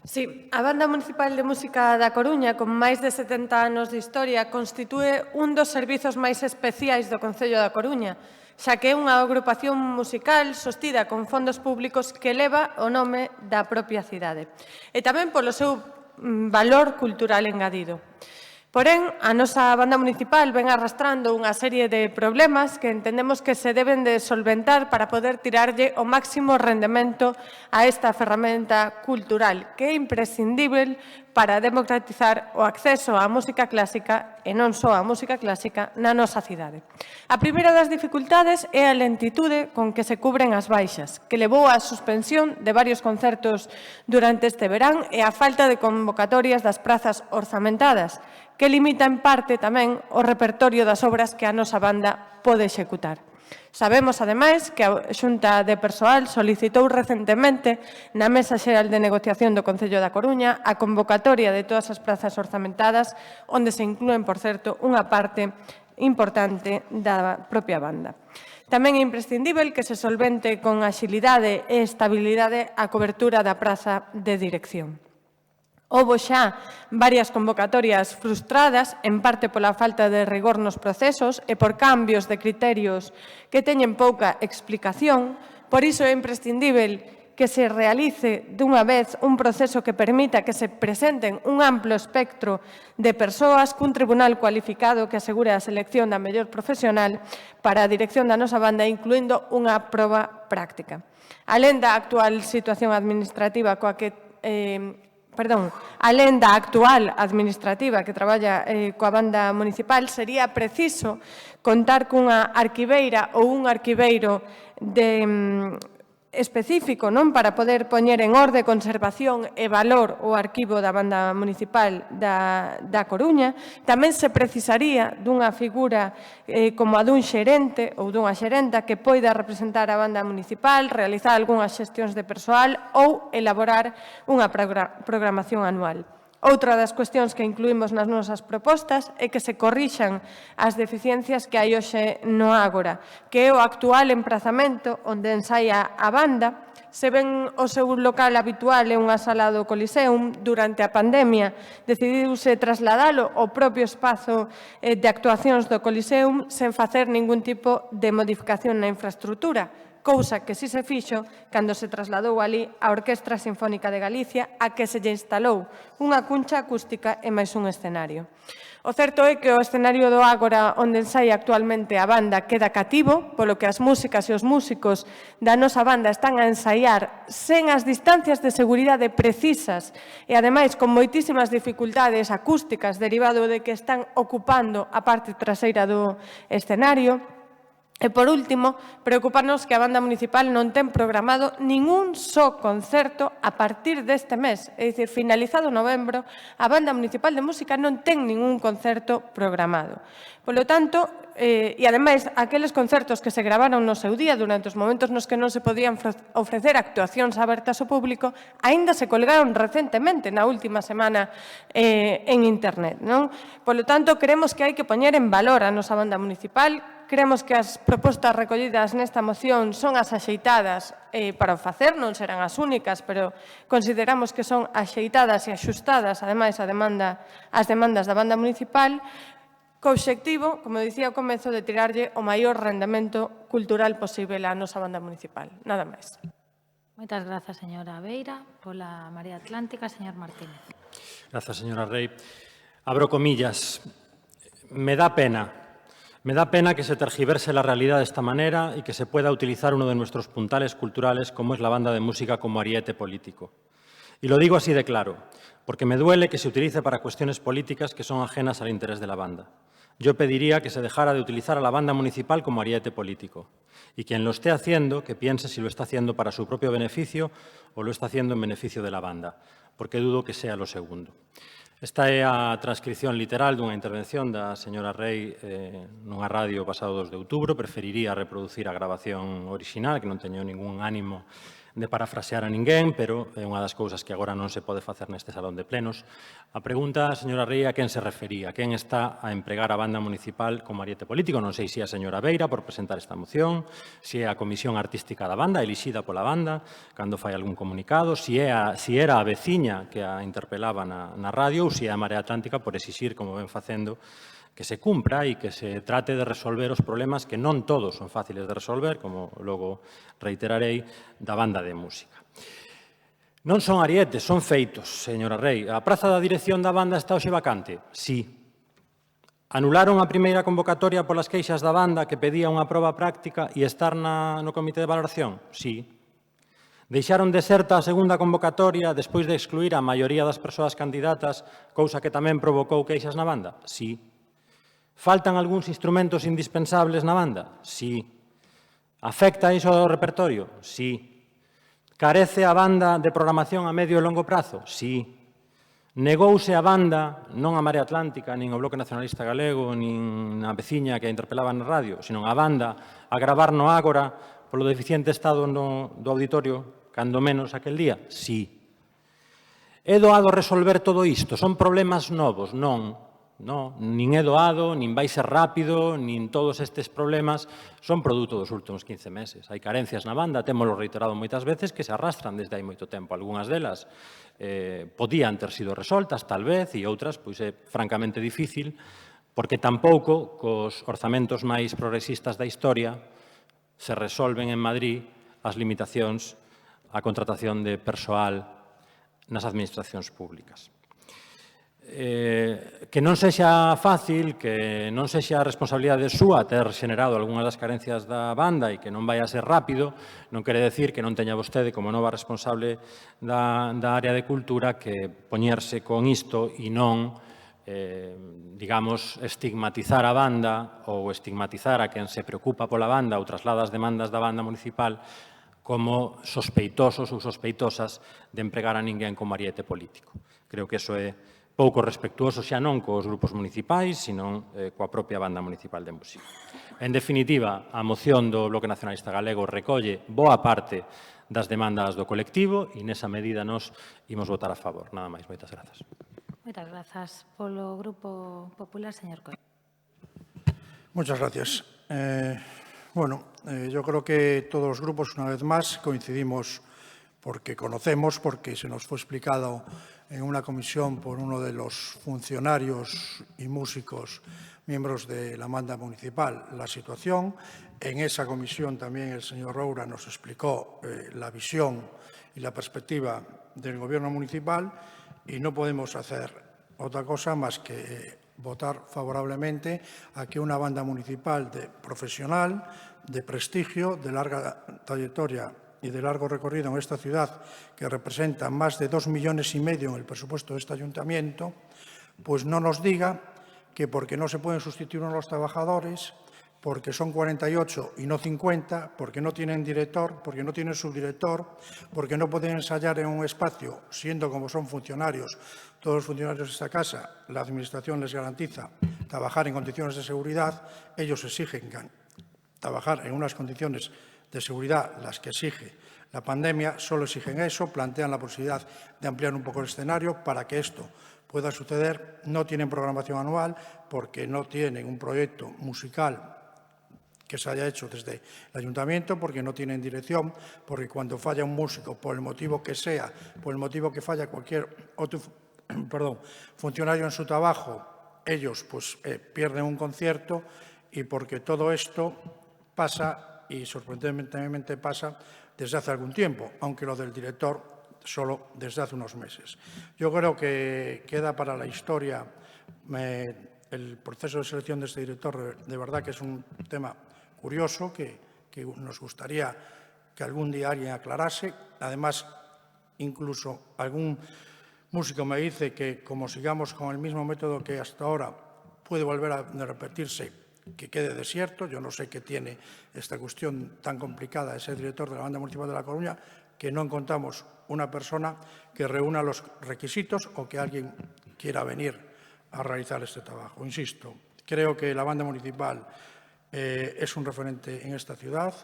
Sí, a Banda Municipal de Música da Coruña, con máis de 70 anos de historia, constitúe un dos servizos máis especiais do Concello da Coruña, xa que é unha agrupación musical sostida con fondos públicos que leva o nome da propia cidade, e tamén polo seu valor cultural engadido. Porén, a nosa banda municipal ven arrastrando unha serie de problemas que entendemos que se deben de solventar para poder tirarlle o máximo rendemento a esta ferramenta cultural, que é imprescindible para democratizar o acceso á música clásica, e non só á música clásica, na nosa cidade. A primeira das dificultades é a lentitude con que se cubren as baixas, que levou á suspensión de varios concertos durante este verán e a falta de convocatorias das prazas orzamentadas, que limita en parte tamén o repertorio das obras que a nosa banda pode executar. Sabemos, ademais, que a Xunta de Persoal solicitou recentemente na Mesa Xeral de Negociación do Concello da Coruña a convocatoria de todas as prazas orzamentadas, onde se inclúen, por certo, unha parte importante da propia banda. Tamén é imprescindível que se solvente con axilidade e estabilidade a cobertura da praza de dirección. Houbo xa varias convocatorias frustradas, en parte pola falta de rigor nos procesos e por cambios de criterios que teñen pouca explicación. Por iso é imprescindível que se realice dunha vez un proceso que permita que se presenten un amplo espectro de persoas cun tribunal cualificado que asegure a selección da mellor profesional para a dirección da nosa banda, incluindo unha proba práctica. Alén da actual situación administrativa alén da actual administrativa que traballa coa banda municipal, sería preciso contar cunha arquiveira ou un arquiveiro específico para poder poñer en orde, conservación e valor o arquivo da banda municipal da Coruña. Tamén se precisaría dunha figura como a dun xerente ou dunha xerenta que poida representar a banda municipal, realizar algunhas xestións de persoal ou elaborar unha programación anual. Outra das cuestións que incluímos nas nosas propostas é que se corrixan as deficiencias que hai hoxe no Ágora, que é o actual emprazamento onde ensaia a banda. Se ben o seu local habitual é unha sala do Coliseum, durante a pandemia decidiuse trasladalo ao propio espazo de actuacións do Coliseum sen facer ningún tipo de modificación na infraestrutura, cousa que si se fixo cando se trasladou ali a Orquestra Sinfónica de Galicia, a que se lle instalou unha cuncha acústica e máis un escenario. O certo é que o escenario do Ágora onde ensaia actualmente a banda queda cativo, polo que as músicas e os músicos da nosa banda están a ensaiar sen as distancias de seguridade precisas e, ademais, con moitísimas dificultades acústicas derivado de que están ocupando a parte traseira do escenario. E, por último, preocuparnos que a banda municipal non ten programado ningún só concerto a partir deste mes. É dicir, finalizado novembro, a banda municipal de música non ten ningún concerto programado. Polo tanto, e ademais, aqueles concertos que se gravaron no seu día durante os momentos nos que non se podían ofrecer actuacións abertas ao público, aínda se colgaron recentemente na última semana en internet, non? Polo tanto, creemos que hai que poñer en valor a nosa banda municipal. Creemos que as propostas recollidas nesta moción son as axeitadas para o facer, non serán as únicas, pero consideramos que son axeitadas e axustadas, ademais, ás demandas da banda municipal, co obxectivo, como dicía ao comezo, de tirarlle o maior rendemento cultural posible á nosa banda municipal. Nada máis. Moitas grazas, señora Beira. Pola Marea Atlántica, señor Martínez. Grazas, señora Rei. Abro comillas. Me da pena que se tergiverse la realidad de esta manera y que se pueda utilizar uno de nuestros puntales culturales como es la banda de música como ariete político. Y lo digo así de claro, porque me duele que se utilice para cuestiones políticas que son ajenas al interés de la banda. Yo pediría que se dejara de utilizar a la banda municipal como ariete político. Y quien lo esté haciendo, que piense si lo está haciendo para su propio beneficio o lo está haciendo en beneficio de la banda, porque dudo que sea lo segundo. Esta é a transcripción literal dunha intervención da señora Rei nunha radio pasado 2 de outubro. Preferiría reproducir a grabación orixinal, que non teño ningún ánimo de parafrasear a ninguén, pero é unha das cousas que agora non se pode facer neste salón de plenos. A pregunta, señora Rei, a quen se refería? Quen está a empregar a banda municipal como ariete político? Non sei se a señora Beira por presentar esta moción, se é a Comisión Artística da Banda, elixida pola banda, cando fai algún comunicado, se era a veciña que a interpelaba na radio, ou se é a Marea Atlántica por exixir, como ven facendo, que se cumpra e que se trate de resolver os problemas que non todos son fáciles de resolver, como logo reiterarei, da banda de música. Non son arietes, son feitos, señora Rei. A praza da dirección da banda está hoxe vacante? Sí. Anularon a primeira convocatoria polas queixas da banda que pedía unha proba práctica e estar no comité de valoración? Sí. Deixaron deserta a segunda convocatoria despois de excluir a maioría das persoas candidatas, cousa que tamén provocou queixas na banda? Sí. Faltan algúns instrumentos indispensables na banda? Sí. Afecta iso ao repertorio? Sí. Carece a banda de programación a medio e longo prazo? Sí. Negouse a banda, non a Marea Atlántica, nin o Bloque Nacionalista Galego, nin a veciña que a interpelaba na radio, sino a banda a gravar no Ágora polo deficiente estado do auditorio, cando menos aquel día? Sí. É doado resolver todo isto? Son problemas novos? Non. No, nin é doado, nin vai ser rápido, nin todos estes problemas son produto dos últimos 15 meses. Hai carencias na banda, témolo reiterado moitas veces, que se arrastran desde hai moito tempo. Algúnas delas podían ter sido resoltas, tal vez, e outras, pois é francamente difícil, porque tampouco cos orzamentos máis progresistas da historia se resolven en Madrid as limitacións á contratación de persoal nas administracións públicas. Que non sexa fácil, que non sexa responsabilidade súa ter xenerado algunhas das carencias da banda e que non vai a ser rápido, non quere decir que non teña vostede como nova responsable da área de cultura que poñerse con isto e non, digamos, estigmatizar a banda ou estigmatizar a quen se preocupa pola banda ou traslada as demandas da banda municipal como sospeitosos ou sospeitosas de empregar a ninguén como ariete político. Creo que iso é pouco respectuoso xa non cos grupos municipais, sino coa propia banda municipal de música. En definitiva, a moción do Bloque Nacionalista Galego recolle boa parte das demandas do colectivo e nesa medida nos imos votar a favor. Nada máis, moitas grazas. Moitas grazas. Polo Grupo Popular, señor Coelho. Muchas gracias. Yo creo que todos los grupos, una vez más, coincidimos porque conocemos, porque se nos fue explicado en una comisión por uno de los funcionarios y músicos miembros de la banda municipal la situación. En esa comisión también el señor Roura nos explicó la visión y la perspectiva del gobierno municipal y no podemos hacer otra cosa más que votar favorablemente a que una banda municipal profesional, de prestigio, de larga trayectoria y de largo recorrido en esta ciudad, que representa más de 2,5 millones en el presupuesto de este ayuntamiento, pues no nos diga que porque no se pueden sustituir a los trabajadores, porque son 48 y no 50, porque no tienen director, porque no tienen subdirector, porque no pueden ensayar en un espacio, siendo como son funcionarios, todos los funcionarios de esta casa, la Administración les garantiza trabajar en condiciones de seguridad, ellos exigen trabajar en unas condiciones de seguridad, las que exige la pandemia, solo exigen eso, plantean la posibilidad de ampliar un poco el escenario para que esto pueda suceder. No tienen programación anual porque no tienen un proyecto musical que se haya hecho desde el ayuntamiento, porque no tienen dirección, porque cuando falla un músico, por el motivo que sea, por el motivo que falla cualquier otro funcionario en su trabajo, ellos pues pierden un concierto, y porque todo esto pasa, y sorprendentemente pasa, desde hace algún tiempo, aunque lo del director solo desde hace unos meses. Yo creo que queda para la historia el proceso de selección de este director. De verdad que es un tema curioso que nos gustaría que algún día alguien aclarase. Además, incluso algún músico me dice que, como sigamos con el mismo método que hasta ahora, puede volver a repetirse, que quede desierto. Yo no sé qué tiene esta cuestión tan complicada de ser director de la Banda Municipal de La Coruña, que no encontramos una persona que reúna los requisitos o que alguien quiera venir a realizar este trabajo. Insisto, creo que la Banda Municipal es un referente en esta ciudad,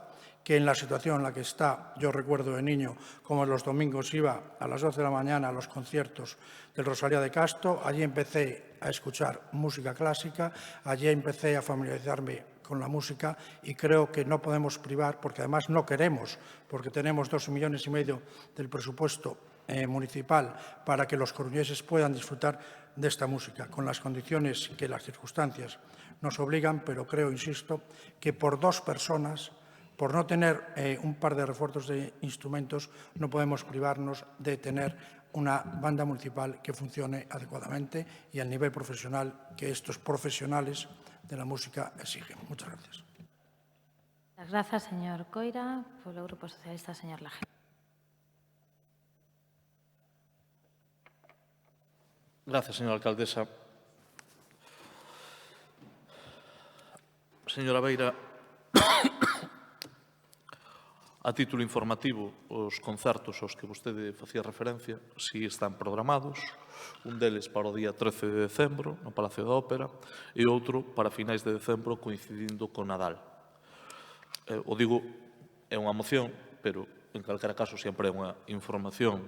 que en la situación en la que está, yo recuerdo de niño como los domingos iba a las 12 de la mañana a los conciertos del Rosalía de Castro. Allí empecé a escuchar música clásica, allí empecé a familiarizarme con la música, y creo que no podemos privar, porque además no queremos, porque tenemos 2,5 millones del presupuesto municipal para que los coruñeses puedan disfrutar de esta música, con las condiciones que las circunstancias nos obligan, pero creo, insisto, que por 2 personas, por no tener un par de refuerzos de instrumentos, no podemos privarnos de tener una banda municipal que funcione adecuadamente y al nivel profesional que estos profesionales de la música exigen. Muchas gracias. Muchas gracias, señor Coira. Por el Grupo Socialista, señor Laje. Gracias, señora alcaldesa. Señora Beira, a título informativo, os concertos aos que vostede facía referencia si están programados, un deles para o día 13 de decembro no Palacio da Ópera e outro para finais de decembro coincidindo con Nadal. O digo, é unha moción, pero en calquera caso sempre é unha información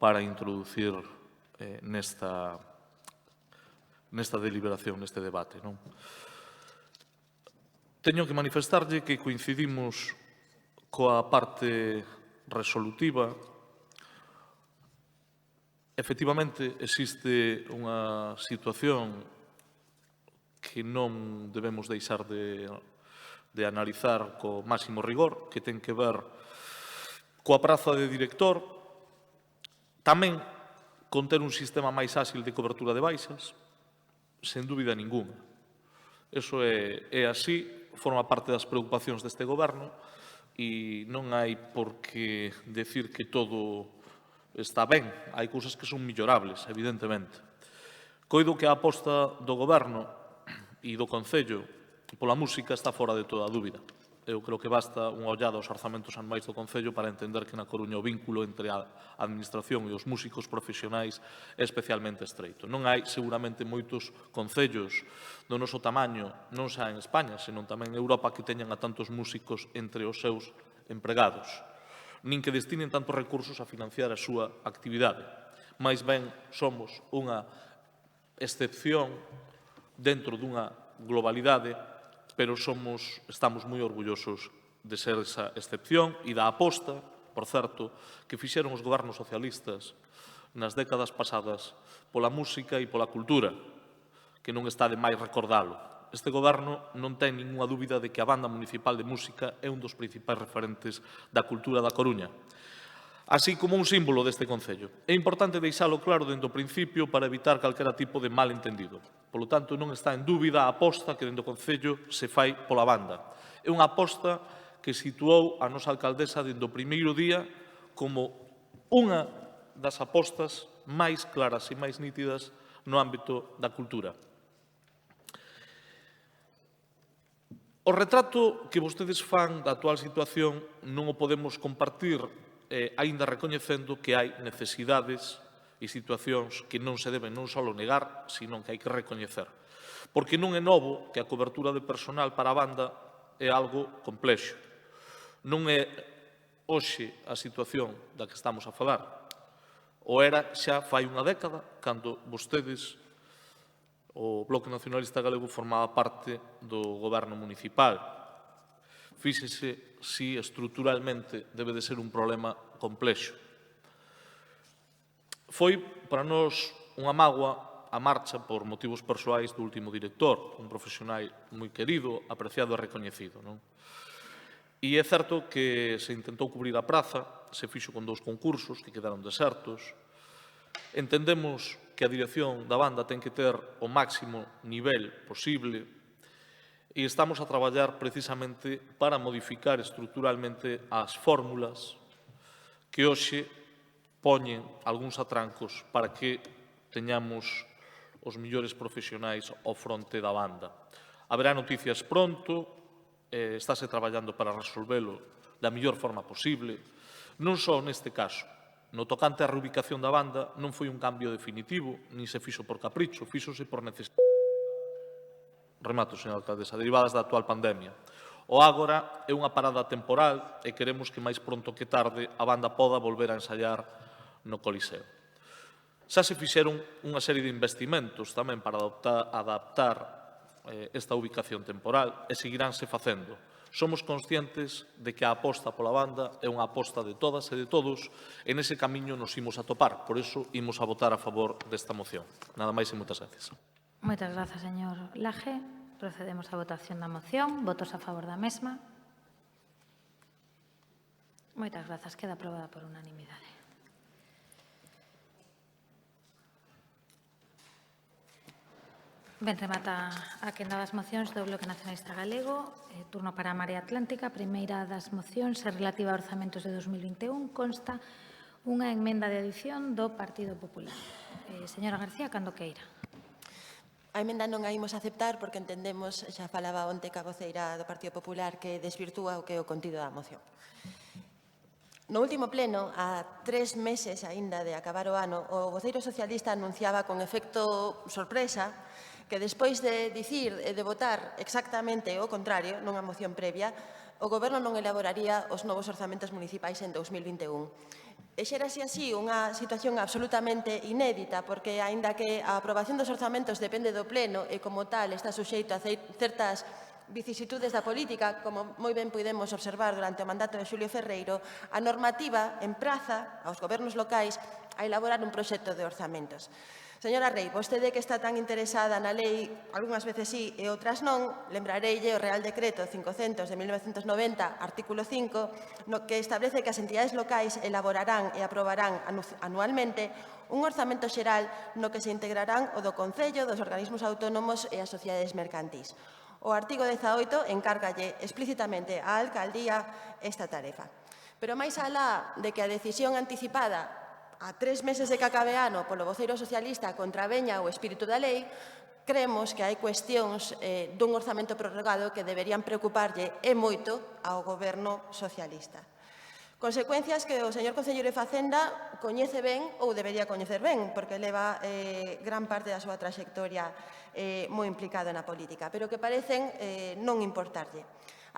para introducir nesta deliberación, neste debate. Non? Teño que manifestarlle que coincidimos coa parte resolutiva. Efectivamente, existe unha situación que non debemos deixar de analizar co máximo rigor, que ten que ver coa praza de director, tamén con ter un sistema máis áxil de cobertura de baixas, sen dúbida ninguna. Iso é así, forma parte das preocupacións deste goberno e non hai por que decir que todo está ben. Hai cousas que son mellorables, evidentemente. Coido que a aposta do goberno e do Concello pola música está fora de toda a dúbida. Eu creo que basta unha ollada aos orzamentos anuais do Concello para entender que na Coruña o vínculo entre a administración e os músicos profesionais é especialmente estreito. Non hai seguramente moitos concellos do noso tamaño, non xa en España, senón tamén en Europa, que teñan a tantos músicos entre os seus empregados, nin que destinen tantos recursos a financiar a súa actividade. Mais ben, somos unha excepción dentro dunha globalidade, pero estamos moi orgullosos de ser esa excepción e da aposta, por certo, que fixeron os gobernos socialistas nas décadas pasadas pola música e pola cultura, que non está de máis recordalo. Este goberno non ten ninguna dúbida de que a Banda Municipal de Música é un dos principais referentes da cultura da Coruña, así como un símbolo deste Concello. É importante deixalo claro dende o principio para evitar calquera tipo de malentendido. Polo tanto, non está en dúbida a aposta que dende o Concello se fai pola banda. É unha aposta que situou a nosa alcaldesa dende o primeiro día como unha das apostas máis claras e máis nítidas no ámbito da cultura. O retrato que vostedes fan da actual situación non o podemos compartir, aínda recoñecendo que hai necesidades e situacións que non se deben non só negar, sino que hai que recoñecer. Porque non é novo que a cobertura de personal para a banda é algo complexo. Non é hoxe a situación da que estamos a falar. O era xa fai unha década, cando vostedes, o Bloque Nacionalista Galego, formaba parte do goberno municipal. Fíxese si estruturalmente debe de ser un problema complexo. Foi para nós unha mágoa a marcha por motivos persoais do último director, un profesional moi querido, apreciado e recoñecido. E é certo que se intentou cubrir a praza, se fixo con 2 concursos que quedaron desertos. Entendemos que a dirección da banda ten que ter o máximo nivel posible e estamos a traballar precisamente para modificar estruturalmente as fórmulas que hoxe poñen algúns atrancos para que teñamos os millores profesionais ao fronte da banda. Haberá noticias pronto, estáse traballando para resolvelo da mellor forma posible, non só neste caso. No tocante á reubicación da banda, non foi un cambio definitivo, nin se fixo por capricho, fíxose por necesidade. Remato, señora alcaldesa, derivadas da actual pandemia. O Ágora é unha parada temporal e queremos que máis pronto que tarde a banda poda volver a ensaiar no Coliseo. Xa se fixeron unha serie de investimentos tamén para adaptar esta ubicación temporal e seguiránse facendo. Somos conscientes de que a aposta pola banda é unha aposta de todas e de todos e nese camiño nos imos a topar. Por iso, imos a votar a favor desta moción. Nada máis e moitas gracias. Moitas grazas, señor Laje. Procedemos á votación da moción. Votos a favor da mesma. Moitas grazas. Queda aprobada por unanimidade. Ben, remata a quenda das mocións do Bloque Nacionalista Galego. Turno para a Marea Atlántica. A primeira das mocións é relativa a orzamentos de 2021. Consta unha emenda de adición do Partido Popular. Señora García, cando queira. A emenda non a imos aceptar porque entendemos, xa falaba onte ca voceira do Partido Popular, que desvirtúa o que é o contido da moción. No último pleno, a 3 meses aínda de acabar o ano, o voceiro socialista anunciaba con efecto sorpresa que despois de dicir e de votar exactamente o contrario, nunha moción previa, o Goberno non elaboraría os novos orzamentos municipais en 2021. E xérase así unha situación absolutamente inédita, porque, aínda que a aprobación dos orzamentos depende do Pleno e, como tal, está suxeito a certas vicisitudes da política, como moi ben pudemos observar durante o mandato de Xulio Ferreiro, a normativa empraza aos gobernos locais a elaborar un proxecto de orzamentos. Señora Rei, vostede que está tan interesada na lei, algunhas veces sí e outras non, lembrareille o Real Decreto 500 de 1990, artículo 5, no que establece que as entidades locais elaborarán e aprobarán anualmente un orzamento xeral no que se integrarán o do Concello, dos organismos autónomos e as sociedades mercantís. O artigo 18 encárgalle explícitamente á alcaldía esta tarefa. Pero máis alá de que a decisión anticipada a 3 meses de que acabe ano polo voceiro socialista contraveña o espírito da lei, creemos que hai cuestións dun orzamento prorrogado que deberían preocuparlle e moito ao goberno socialista. Consecuencias que o señor concelleiro de Facenda coñece ben ou debería coñecer ben, porque leva gran parte da súa traxectoria moi implicado na política, pero que parecen non importarlle.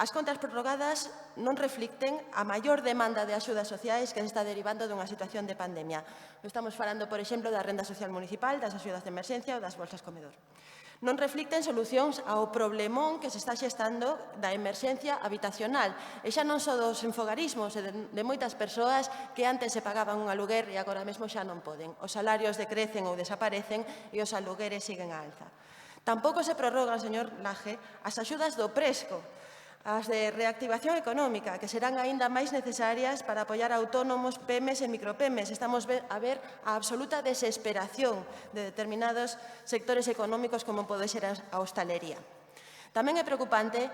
As contas prorrogadas non reflicten a maior demanda de axudas sociais que se está derivando dunha situación de pandemia. Estamos falando, por exemplo, da renda social municipal, das axudas de emerxencia ou das bolsas comedor. Non reflicten solucións ao problemón que se está xestando da emerxencia habitacional, e xa non só dos enfogarismos e de moitas persoas que antes se pagaban un aluguer e agora mesmo xa non poden. Os salarios decrecen ou desaparecen e os alugueres siguen á alza. Tampouco se prorrogan, señor Laje, as axudas do Presco, as de reactivación económica, que serán aínda máis necesarias para apoiar autónomos, PEMES e micropemes. Estamos a ver a absoluta desesperación de determinados sectores económicos como pode ser a hostalería. Tamén é preocupante,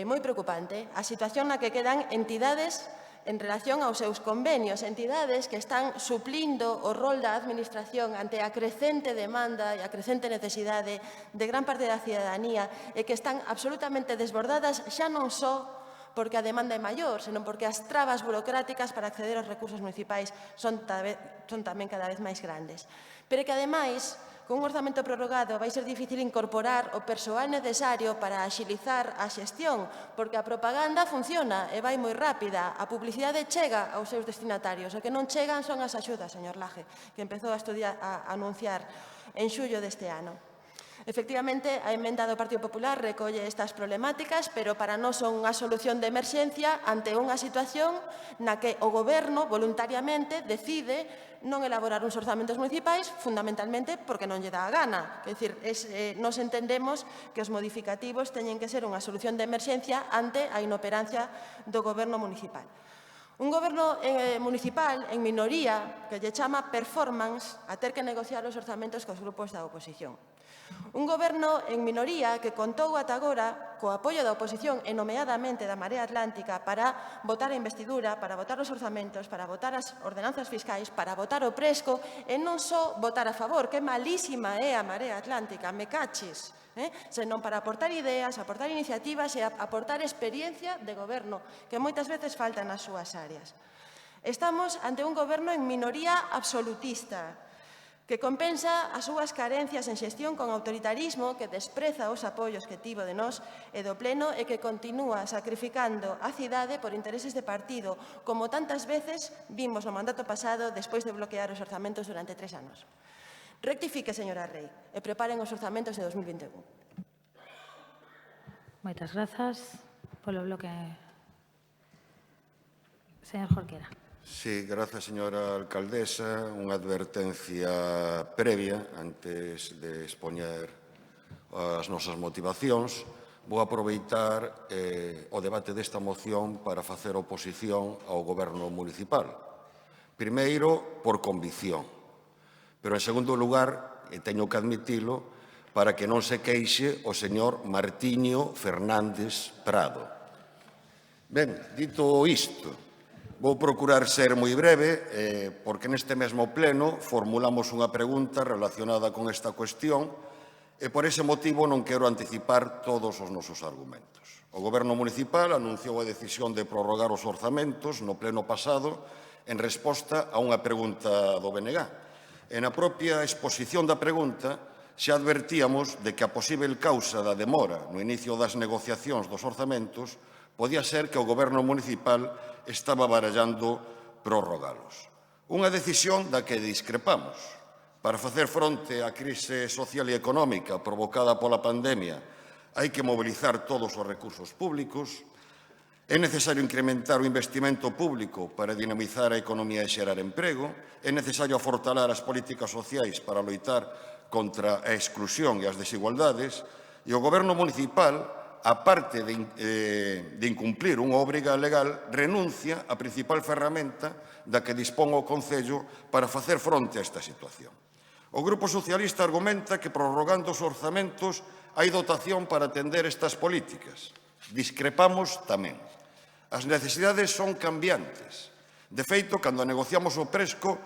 moi preocupante, a situación na que quedan entidades en relación aos seus convenios, entidades que están suplindo o rol da Administración ante a crecente demanda e a crecente necesidade de gran parte da cidadanía e que están absolutamente desbordadas xa non só porque a demanda é maior, senón porque as trabas burocráticas para acceder aos recursos municipais son tamén cada vez máis grandes. Pero que, ademais, con un orzamento prorrogado vai ser difícil incorporar o persoal necesario para axilizar a xestión, porque a propaganda funciona e vai moi rápida, a publicidade chega aos seus destinatarios, o que non chegan son as axudas, señor Laje, que empezou a anunciar en xullo deste ano. Efectivamente, a emenda do Partido Popular recolle estas problemáticas, pero para nós son unha solución de emerxencia ante unha situación na que o Goberno voluntariamente decide non elaborar uns orzamentos municipais, fundamentalmente porque non lle dá a gana. É dicir, nos entendemos que os modificativos teñen que ser unha solución de emerxencia ante a inoperancia do Goberno municipal. Un goberno municipal en minoría que lle chama performance a ter que negociar os orzamentos cos grupos da oposición. Un goberno en minoría que contou ata agora co apoio da oposición e nomeadamente da Marea Atlántica para votar a investidura, para votar os orzamentos, para votar as ordenanzas fiscais, para votar o presco e non só votar a favor, que malísima é a Marea Atlántica, me cachis, senón para aportar ideas, aportar iniciativas e aportar experiencia de goberno, que moitas veces falta nas súas áreas. Estamos ante un goberno en minoría absolutista, que compensa as súas carencias en xestión con autoritarismo, que despreza os apoios que tivo de nós e do Pleno e que continúa sacrificando a cidade por intereses de partido, como tantas veces vimos no mandato pasado despois de bloquear os orzamentos durante 3 anos. Rectifique, señora Rei, e preparen os orzamentos de 2021. Moitas grazas. Polo bloque, señor Jorquera. Sí, grazas, señora alcaldesa. Unha advertencia previa antes de expoñer as nosas motivacións. Vou aproveitar o debate desta moción para facer oposición ao goberno municipal. Primeiro, por convicción. Pero, en segundo lugar, e teño que admitilo, para que non se queixe o señor Martiño Fernández Prado. Ben, dito isto, vou procurar ser moi breve, porque neste mesmo pleno formulamos unha pregunta relacionada con esta cuestión e por ese motivo non quero anticipar todos os nosos argumentos. O Goberno municipal anunciou a decisión de prorrogar os orzamentos no pleno pasado en resposta a unha pregunta do BNG. E na propia exposición da pregunta xa advertíamos de que a posible causa da demora no inicio das negociacións dos orzamentos podía ser que o Goberno municipal estaba barallando prorrogalos. Unha decisión da que discrepamos. Para facer fronte á crise social e económica provocada pola pandemia hai que mobilizar todos os recursos públicos, é necesario incrementar o investimento público para dinamizar a economía e xerar emprego, é necesario afortalar as políticas sociais para loitar contra a exclusión e as desigualdades, e o Goberno municipal, aparte de incumplir unha obriga legal, renuncia á principal ferramenta da que dispón o Concello para facer fronte a esta situación. O Grupo Socialista argumenta que prorrogando os orzamentos hai dotación para atender estas políticas. Discrepamos tamén. As necesidades son cambiantes. De feito, cando negociamos o presco,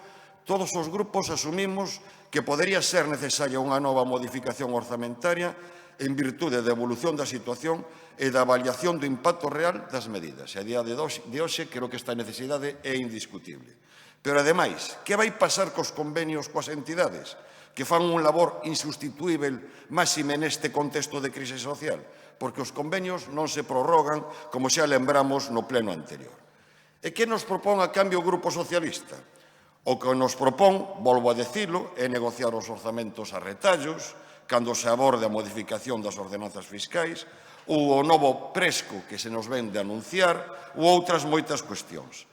todos os grupos asumimos que podería ser necesaria unha nova modificación orzamentaria en virtude da evolución da situación e da avaliación do impacto real das medidas. E a día de hoxe creo que esta necesidade é indiscutible. Pero, ademais, que vai pasar cos convenios coas entidades que fan un labor insustituível máxime neste contexto de crise social? Porque os convenios non se prorrogan, como xa lembramos no pleno anterior. E que nos propón a cambio o Grupo Socialista? O que nos propón, volvo a decilo, é negociar os orzamentos a retallos, cando se aborde a modificación das ordenanzas fiscais, ou o novo presco que se nos ven de anunciar, ou outras moitas cuestións.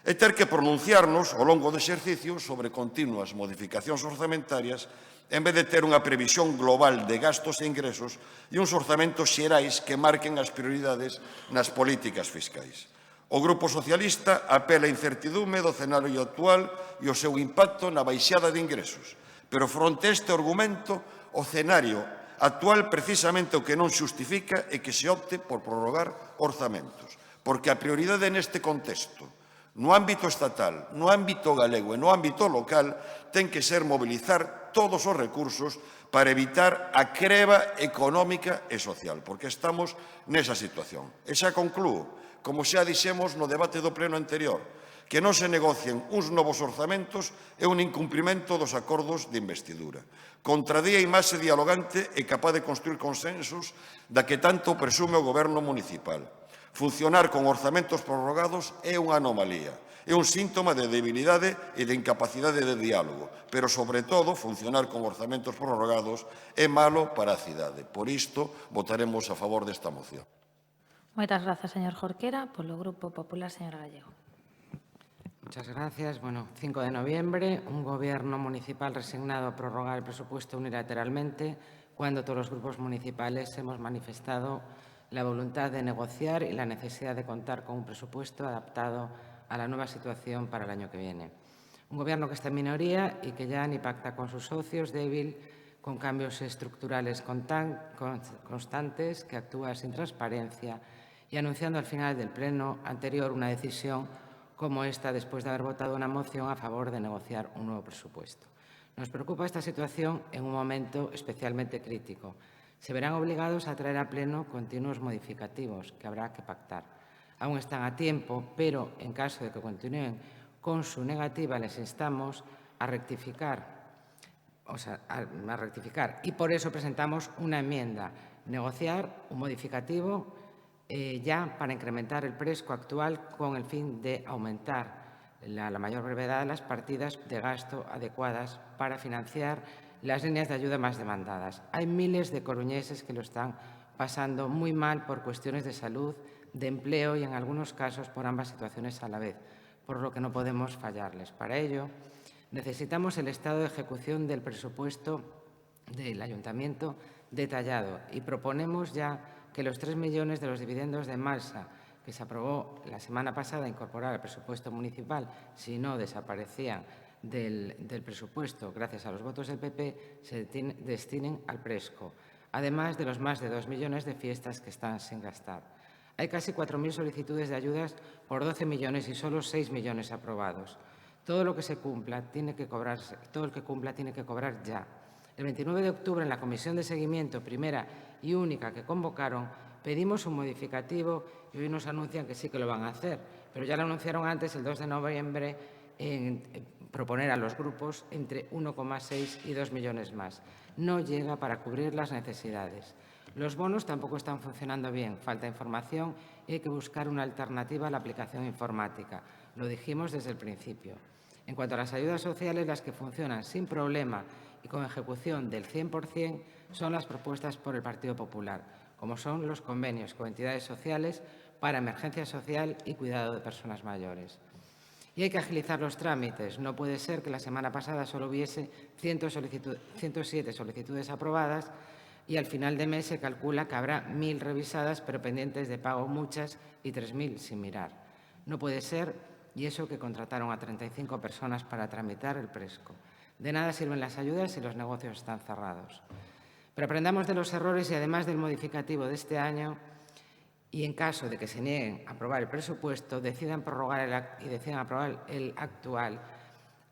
E ter que pronunciarnos ao longo do exercicio sobre continuas modificacións orzamentarias en vez de ter unha previsión global de gastos e ingresos e uns orzamentos xerais que marquen as prioridades nas políticas fiscais. O Grupo Socialista apela a incertidume do cenario actual e o seu impacto na baixada de ingresos. Pero fronte a este argumento, o cenario actual precisamente o que non xustifica é que se opte por prorrogar orzamentos. Porque a prioridade neste contexto No ámbito estatal, no ámbito galego e no ámbito local ten que ser mobilizar todos os recursos para evitar a creba económica e social, porque estamos nesa situación. E xa conclúo, como xa dixemos no debate do pleno anterior, que non se negocien uns novos orzamentos é un incumprimento dos acordos de investidura. Contradía a imaxe dialogante e capaz de construir consensos da que tanto presume o goberno municipal. Funcionar con orzamentos prorrogados é unha anomalía, é un síntoma de debilidade e de incapacidade de diálogo, pero, sobre todo, funcionar con orzamentos prorrogados é malo para a cidade. Por isto, votaremos a favor desta moción. Moitas grazas, señor Jorquera. Polo Grupo Popular, señora Gallego. Muchas gracias. 5 de noviembre, un gobierno municipal resignado a prorrogar el presupuesto unilateralmente, cuando todos los grupos municipales hemos manifestado la voluntad de negociar y la necesidad de contar con un presupuesto adaptado a la nueva situación para el año que viene. Un gobierno que está en minoría y que ya ni pacta con sus socios, débil, con cambios estructurales constantes, que actúa sin transparencia y anunciando al final del pleno anterior una decisión como esta después de haber votado una moción a favor de negociar un nuevo presupuesto. Nos preocupa esta situación en un momento especialmente crítico. Se verán obligados a traer a pleno continuos modificativos que habrá que pactar. Aún están a tiempo, pero en caso de que continúen con su negativa, les instamos a rectificar. Y por eso presentamos una enmienda, negociar un modificativo ya para incrementar el presco actual con el fin de aumentar la mayor brevedad de las partidas de gasto adecuadas para financiar las líneas de ayuda más demandadas. Hay miles de coruñeses que lo están pasando muy mal por cuestiones de salud, de empleo y, en algunos casos, por ambas situaciones a la vez, por lo que no podemos fallarles. Para ello, necesitamos el estado de ejecución del presupuesto del Ayuntamiento detallado y proponemos ya que los 3 millones de los dividendos de Malsa, que se aprobó la semana pasada incorporar al presupuesto municipal, si no desaparecían del presupuesto gracias a los votos del PP, se destinen al presco, además de los más de 2 millones de fiestas que están sin gastar. Hay casi 4.000 solicitudes de ayudas por 12 millones y solo 6 millones aprobados. Todo lo que se cumpla tiene que cobrarse, todo el que cumpla tiene que cobrar ya. El 29 de octubre, en la comisión de seguimiento primera y única que convocaron, pedimos un modificativo y hoy nos anuncian que sí que lo van a hacer, pero ya lo anunciaron antes, el 2 de noviembre, en proponer a los grupos entre 1,6 y 2 millones más. No llega para cubrir las necesidades. Los bonos tampoco están funcionando bien, falta información y hay que buscar una alternativa a la aplicación informática. Lo dijimos desde el principio. En cuanto a las ayudas sociales, las que funcionan sin problema y con ejecución del 100% son las propuestas por el Partido Popular, como son los convenios con entidades sociales para emergencia social y cuidado de personas mayores. Y hay que agilizar los trámites. No puede ser que la semana pasada solo hubiese 107 solicitudes aprobadas y al final de mes se calcula que habrá 1.000 revisadas, pero pendientes de pago muchas y 3.000 sin mirar. No puede ser, y eso que contrataron a 35 personas para tramitar el presco. De nada sirven las ayudas si los negocios están cerrados. Pero aprendamos de los errores y, además del modificativo de este año, y en caso de que se nieguen a aprobar el presupuesto, decidan aprobar el actual,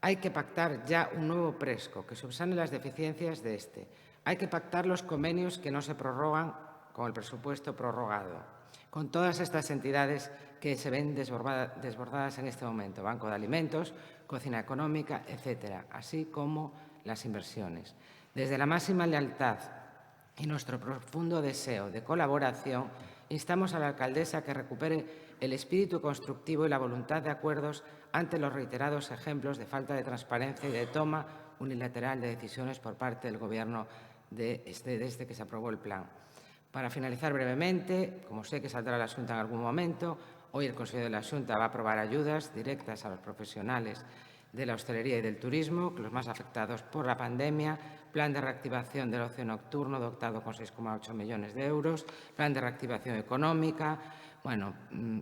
hay que pactar ya un nuevo presco que subsane las deficiencias de este. Hay que pactar los convenios que no se prorrogan con el presupuesto prorrogado, con todas estas entidades que se ven desbordadas en este momento, Banco de Alimentos, Cocina Económica, etcétera, así como las inversiones. Desde la máxima lealtad y nuestro profundo deseo de colaboración, instamos a la alcaldesa a que recupere el espíritu constructivo y la voluntad de acuerdos ante los reiterados ejemplos de falta de transparencia y de toma unilateral de decisiones por parte del Gobierno desde que se aprobó el plan. Para finalizar brevemente, como sé que saldrá la Xunta en algún momento, hoy el Consejo de la Xunta va a aprobar ayudas directas a los profesionales de la hostelería y del turismo, los más afectados por la pandemia, plan de reactivación del ocio nocturno dotado con 6,8 millones de euros, plan de reactivación económica,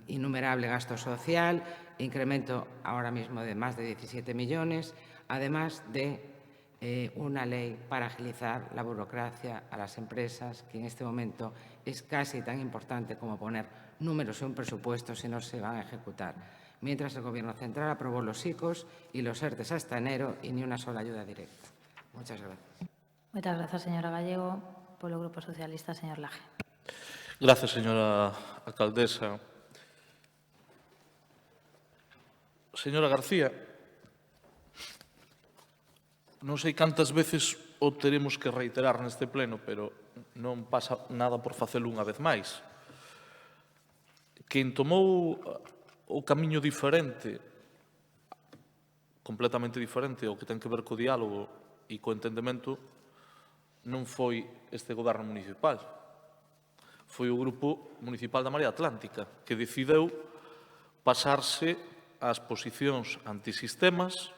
innumerable gasto social, incremento ahora mismo de más de 17 millones, además de una ley para agilizar la burocracia a las empresas, que en este momento es casi tan importante como poner números en un presupuesto si no se van a ejecutar. mientras el Gobierno central aprobó los ICOs y los ERTEs hasta enero y ni una sola ayuda directa. Muchas gracias. Muchas gracias, señora Gallego. Por el Grupo Socialista, señor Laje. Gracias, señora alcaldesa. Señora García, non sei cantas veces o teremos que reiterar neste pleno, pero non pasa nada por facelo unha vez máis. Quen tomou o camiño diferente, completamente diferente, o que ten que ver co diálogo e co entendemento, non foi este goberno municipal. Foi o Grupo Municipal da Marea Atlántica, que decideu pasarse ás posicións antisistemas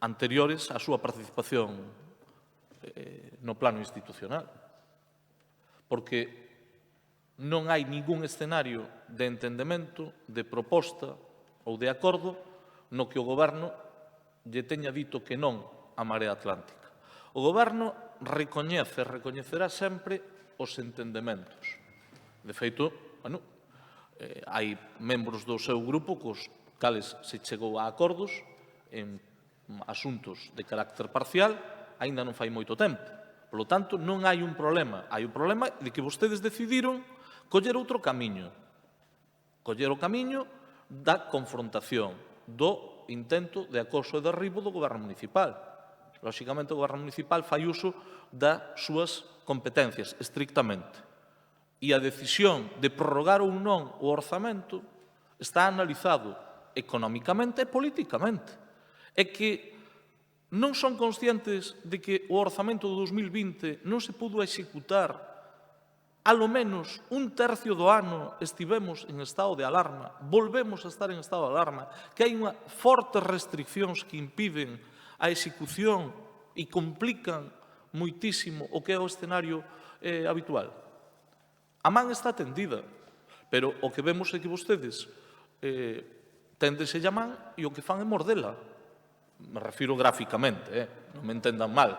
anteriores á súa participación no plano institucional. Porque non hai ningún escenario de entendemento, de proposta ou de acordo no que o goberno lle teña dito que non á Marea Atlántica. O goberno recoñecerá sempre os entendementos. De feito, hai membros do seu grupo cos cales se chegou a acordos en asuntos de carácter parcial, aínda non fai moito tempo. Por lo tanto, non hai un problema. Hai un problema de que vostedes decidiron coller outro camiño. Coller o camiño da confrontación, do intento de acoso e derribo do goberno municipal. Lóxicamente, o goberno municipal fai uso das súas competencias, estrictamente. E a decisión de prorrogar ou non o orzamento está analizado económicamente e políticamente. É que non son conscientes de que o orzamento do 2020 non se pudo executar, alo menos un tercio do ano estivemos en estado de alarma, volvemos a estar en estado de alarma, que hai unha fortes restriccións que impiden a execución e complican moitísimo o que é o escenario habitual. A man está tendida, pero o que vemos é que vostedes téndese a man e o que fan é mordela. Me refiro gráficamente, non me entendan mal,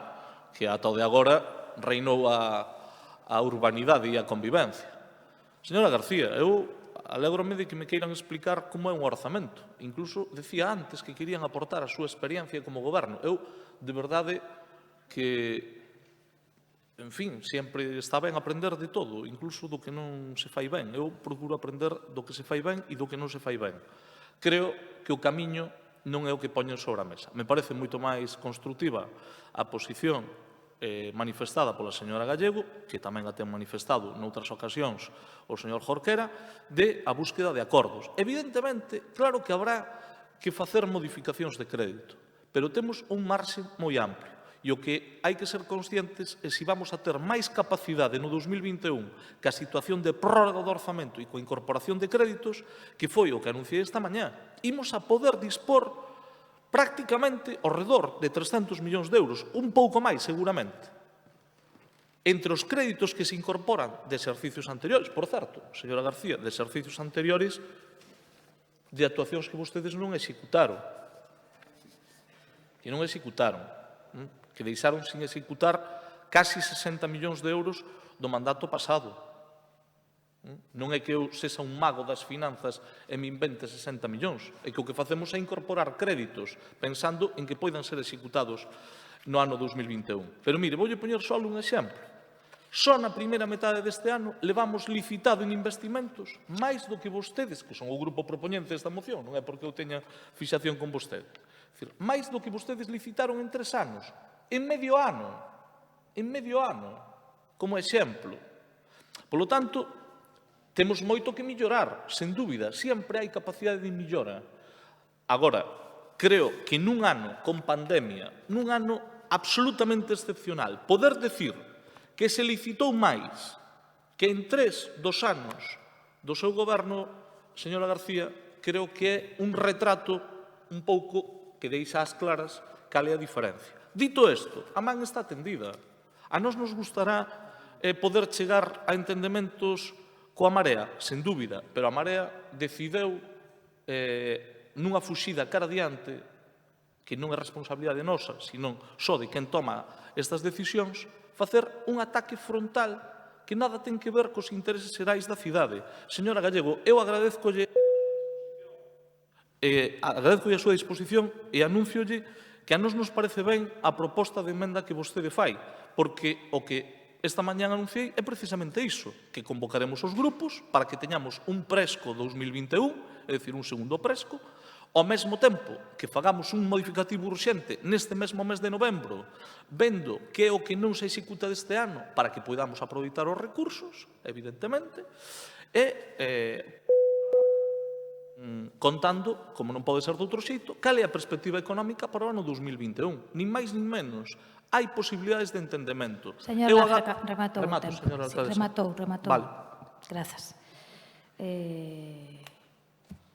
que ata o de agora reinou a urbanidade e a convivencia. Señora García, eu alégrome de que me queiran explicar como é un orzamento. Incluso decía antes que querían aportar a súa experiencia como goberno. Eu, de verdade, que, en fin, sempre está ben aprender de todo, incluso do que non se fai ben. Eu procuro aprender do que se fai ben e do que non se fai ben. Creo que o camiño non é o que poñen sobre a mesa. Me parece moito máis constructiva a posición manifestada pola señora Gallego, que tamén a ten manifestado noutras ocasións o señor Jorquera, de a búsqueda de acordos. Evidentemente, claro que habrá que facer modificacións de crédito, pero temos un marxe moi amplio. E o que hai que ser conscientes é se vamos a ter máis capacidade no 2021 que a situación de prórroga do orzamento e coa incorporación de créditos, que foi o que anunciei esta mañá. Imos a poder dispor prácticamente ao redor de 300 millóns de euros, un pouco máis seguramente, entre os créditos que se incorporan de exercicios anteriores, por certo, señora García, de exercicios anteriores de actuacións que vostedes non executaron, que deixaron sin executar casi 60 millóns de euros do mandato pasado. Non é que eu sexa un mago das finanzas e me invente 60 millóns, é que o que facemos é incorporar créditos pensando en que poidan ser executados no ano 2021. Pero mire, voulle poñer só un exemplo. Só na primeira metade deste ano levamos licitado en investimentos máis do que vostedes, que son o grupo propoñente desta moción, non é porque eu teña fixación con vostede. Máis do que vostedes licitaron en 3 anos, en medio ano, como exemplo. Polo tanto, temos moito que mellorar, sen dúbida, sempre hai capacidade de mellora. Agora, creo que nun ano con pandemia, nun ano absolutamente excepcional, poder decir que se licitou máis que en 3 dos anos do seu goberno, señora García, creo que é un retrato un pouco que deixa ás claras cal é a diferencia. Dito isto, a man está tendida. A nós nos gustará poder chegar a entendementos coa Marea, sen dúbida, pero a Marea decideu nunha fuxida cara adiante, que non é responsabilidade nosa, sino só de quen toma estas decisións, facer un ataque frontal que nada ten que ver cos intereses xerais da cidade. Señora Gallego, eu agradezcolle Agradezo a súa disposición e anunciolle que a nos parece ben a proposta de emenda que vostede fai, porque o que esta mañán anunciei é precisamente iso, que convocaremos os grupos para que teñamos un presco 2021, é dicir, un segundo presco, ao mesmo tempo que fagamos un modificativo urxente neste mesmo mes de novembro, vendo que é o que non se executa deste ano para que podamos aproveitar os recursos, evidentemente, e contando, como non pode ser de outro xeito, cal é a perspectiva económica para o ano 2021. Nin máis nin menos. Hai posibilidades de entendemento. Señor Laja, rematou o tempo. Señora alcaldesa. Rematou. Vale. Grazas.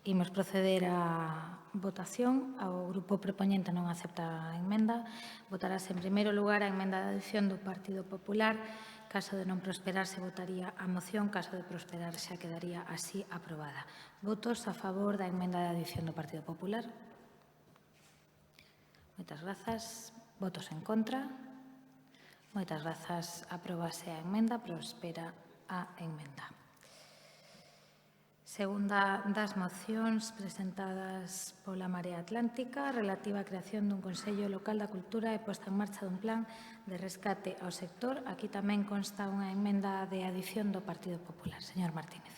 Imos proceder á votación. O grupo propoñente non acepta a emenda. Votarase en primeiro lugar a emenda de adición do Partido Popular. Caso de non prosperar, se votaría a moción. Caso de prosperar, xa quedaría así aprobada. Votos a favor da emenda de adición do Partido Popular. Moitas grazas. Votos en contra. Moitas grazas. Aprobase a emenda. Prospera a emenda. Segunda das mocións presentadas pola Marea Atlántica relativa á creación dun Consello Local da Cultura e posta en marcha dun plan de rescate ao sector. Aquí tamén consta unha emenda de adición do Partido Popular. Señor Martínez.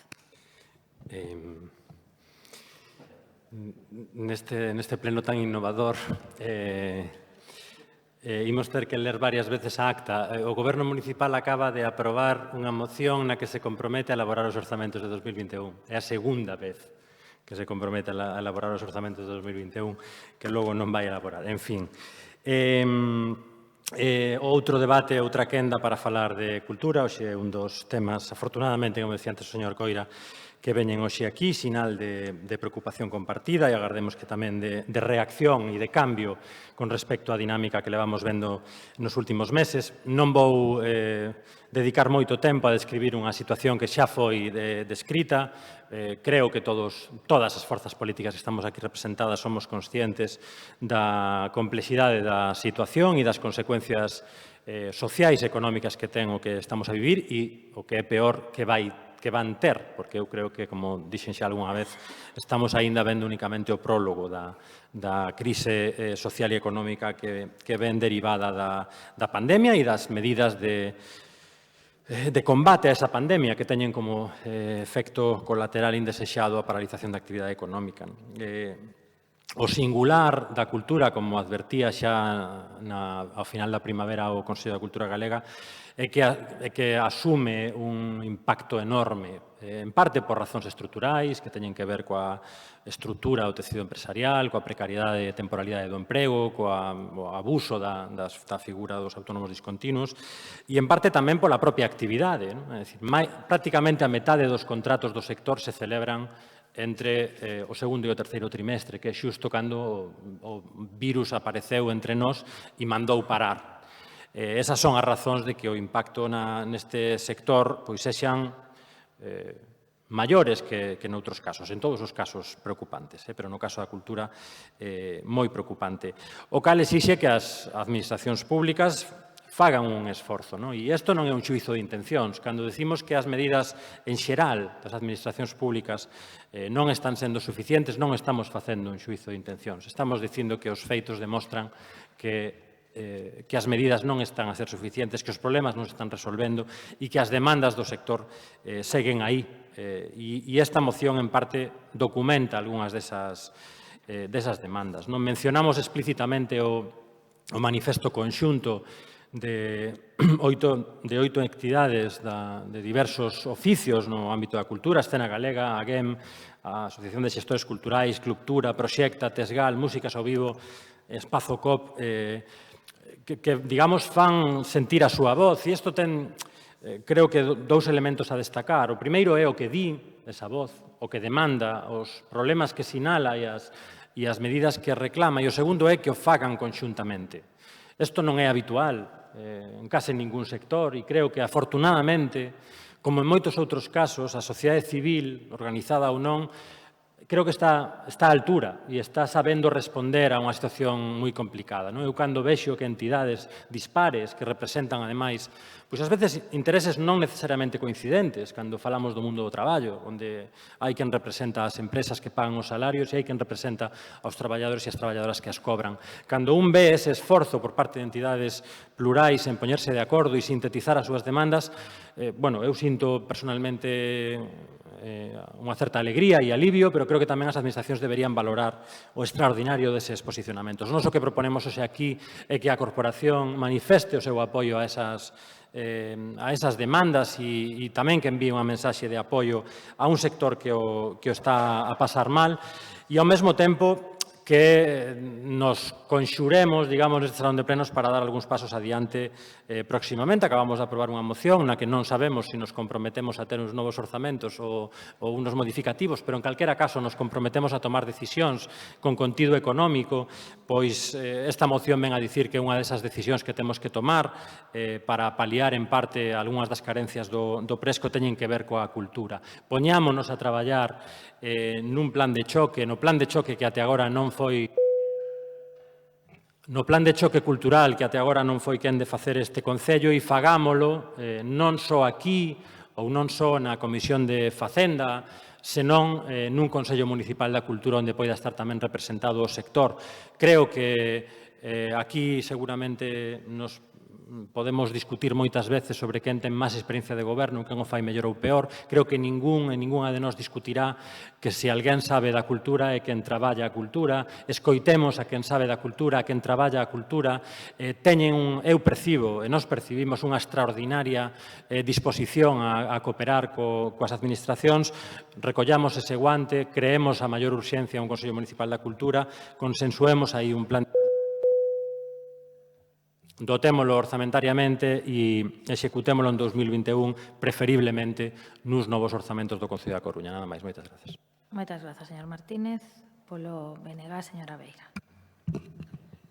Neste pleno tan innovador, imos ter que ler varias veces a acta. O Goberno Municipal acaba de aprobar unha moción na que se compromete a elaborar os orzamentos de 2021. É a segunda vez que se compromete a elaborar os orzamentos de 2021, que logo non vai elaborar. En fin, outro debate, outra quenda para falar de cultura. Hoxe é un dos temas, afortunadamente, como decía antes o señor Coira, que veñen hoxe aquí, sinal de preocupación compartida e agardemos que tamén de reacción e de cambio con respecto á dinámica que levamos vendo nos últimos meses. Non vou dedicar moito tempo a describir unha situación que xa foi descrita. Creo que todas as forzas políticas que estamos aquí representadas somos conscientes da complexidade da situación e das consecuencias sociais e económicas que ten o que estamos a vivir e o que é peor que van ter, porque eu creo que, como dixen xa algunha vez, estamos aínda vendo únicamente o prólogo da crise social e económica que ven derivada da pandemia e das medidas de combate a esa pandemia que teñen como efecto colateral indesexado a paralización da actividade económica. O singular da cultura, como advertía xa ao final da primavera o Consello da Cultura Galega, é que asume un impacto enorme, en parte por razóns estruturais, que teñen que ver coa estrutura do tecido empresarial, coa precariedade e temporalidade do emprego, coa abuso da figura dos autónomos discontinuos, e en parte tamén pola propia actividade. É dicir, prácticamente a metade dos contratos do sector se celebran entre o segundo e o terceiro trimestre, que é xusto cando o virus apareceu entre nós e mandou parar. Esas son as razóns de que o impacto neste sector sexan maiores que noutros casos, en todos os casos preocupantes, pero no caso da cultura moi preocupante. O cal exixe que as administracións públicas fagan un esforzo. E isto non é un xuízo de intencións. Cando decimos que as medidas en xeral das administracións públicas non están sendo suficientes, non estamos facendo un xuízo de intencións. Estamos dicindo que os feitos demostran que as medidas non están a ser suficientes, que os problemas non se están resolvendo e que as demandas do sector seguen aí. E esta moción, en parte, documenta algunhas desas demandas. Mencionamos explícitamente o manifesto conxunto de 8 entidades de diversos oficios no ámbito da cultura, Escena Galega, a AGEM, a Asociación de Xestores Culturais, Clubtura, Proxecta, Tesgal, Músicas ao Vivo, Espazo COP, que digamos, fan sentir a súa voz. E isto ten, creo que, dous elementos a destacar. O primeiro é o que di esa voz, o que demanda, os problemas que sinala e as medidas que reclama. E o segundo é que o fagan conxuntamente. Isto non é habitual en case ningún sector e creo que, afortunadamente, como en moitos outros casos, a sociedade civil, organizada ou non, creo que está a altura e está sabendo responder a unha situación moi complicada. Eu cando vexo que entidades dispares que representan, ademais, pois ás veces intereses non necesariamente coincidentes, cando falamos do mundo do traballo, onde hai quen representa as empresas que pagan os salarios e hai quen representa aos traballadores e as traballadoras que as cobran. Cando un ve ese esforzo por parte de entidades plurais en poñerse de acordo e sintetizar as súas demandas, eu sinto personalmente unha certa alegría e alivio, pero creo que tamén as administracións deberían valorar o extraordinario deses posicionamentos. Nos o que proponemos hoxe aquí é que a corporación manifeste o seu apoio a esas demandas e tamén que envíe unha mensaxe de apoio a un sector que o está a pasar mal e ao mesmo tempo que nos conxuremos, digamos, neste salón de plenos para dar algúns pasos adiante próximamente. Acabamos de aprobar unha moción na que non sabemos se nos comprometemos a ter uns novos orzamentos ou unos modificativos, pero en calquera caso nos comprometemos a tomar decisións con contido económico, pois esta moción ven a dicir que unha desas decisións que temos que tomar para paliar en parte algunhas das carencias do Presco teñen que ver coa cultura. Poñámonos a traballar nun plan de choque, no plan de choque que até agora non foi no plan de choque cultural que até agora non foi quen de facer este Concello e fagámolo non só aquí ou non só na Comisión de Facenda, senón nun Consello Municipal da Cultura onde poida estar tamén representado o sector. Creo que aquí seguramente nos podemos discutir moitas veces sobre quen ten máis experiencia de goberno, quen o fai mellor ou peor. Creo que ningunha de nós discutirá que se alguén sabe da cultura é quen traballa a cultura, escoitemos a quen sabe da cultura, a quen traballa a cultura, eu percibo e nós percibimos unha extraordinaria disposición a cooperar coas administracións, recollamos ese guante, creemos a maior urxencia un Consello Municipal da Cultura, consensuemos aí un plan dotémolo orzamentariamente e executémolo en 2021, preferiblemente nos novos orzamentos do Concello da Coruña. Nada máis, moitas grazas. Moitas grazas, señor Martínez. Polo BNG, señora Veira.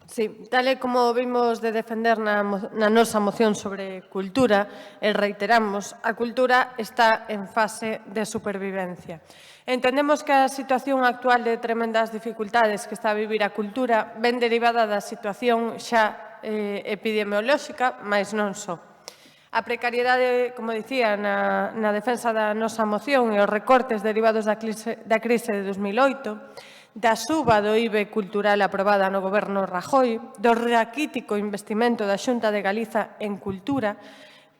Sí, tal e como vimos de defender na nosa moción sobre cultura, e reiteramos, a cultura está en fase de supervivencia. Entendemos que a situación actual de tremendas dificultades que está a vivir a cultura ven derivada da situación xa epidemiolóxica, mas non só. A precariedade, como dicía, na defensa da nosa moción e os recortes derivados da crise de 2008, da suba do IBE cultural aprobada no goberno Rajoy, do raquítico investimento da Xunta de Galiza en cultura.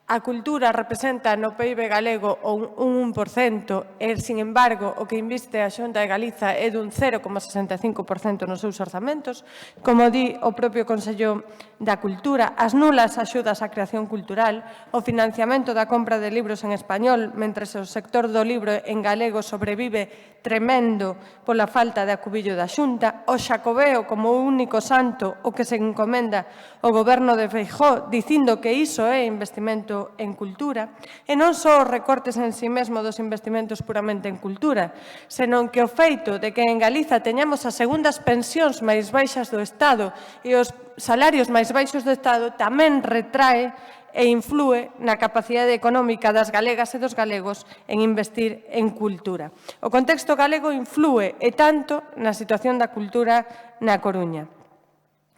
A cultura representa no PIB galego un 1% e, sin embargo, o que inviste a Xunta de Galiza é dun 0,65% nos seus orzamentos. Como di o propio Consello da Cultura, as nulas axudas á creación cultural, o financiamento da compra de libros en español, mentres o sector do libro en galego sobrevive tremendo pola falta de acubillo da Xunta, o Xacobeo como o único santo o que se encomenda o goberno de Feijóo, dicindo que iso é investimento en cultura, e non só os recortes en si mesmo dos investimentos puramente en cultura, senón que o feito de que en Galiza teñamos as segundas pensións máis baixas do Estado e os salarios máis baixos do Estado tamén retrae e inflúe na capacidade económica das galegas e dos galegos en investir en cultura. O contexto galego inflúe e tanto na situación da cultura na Coruña.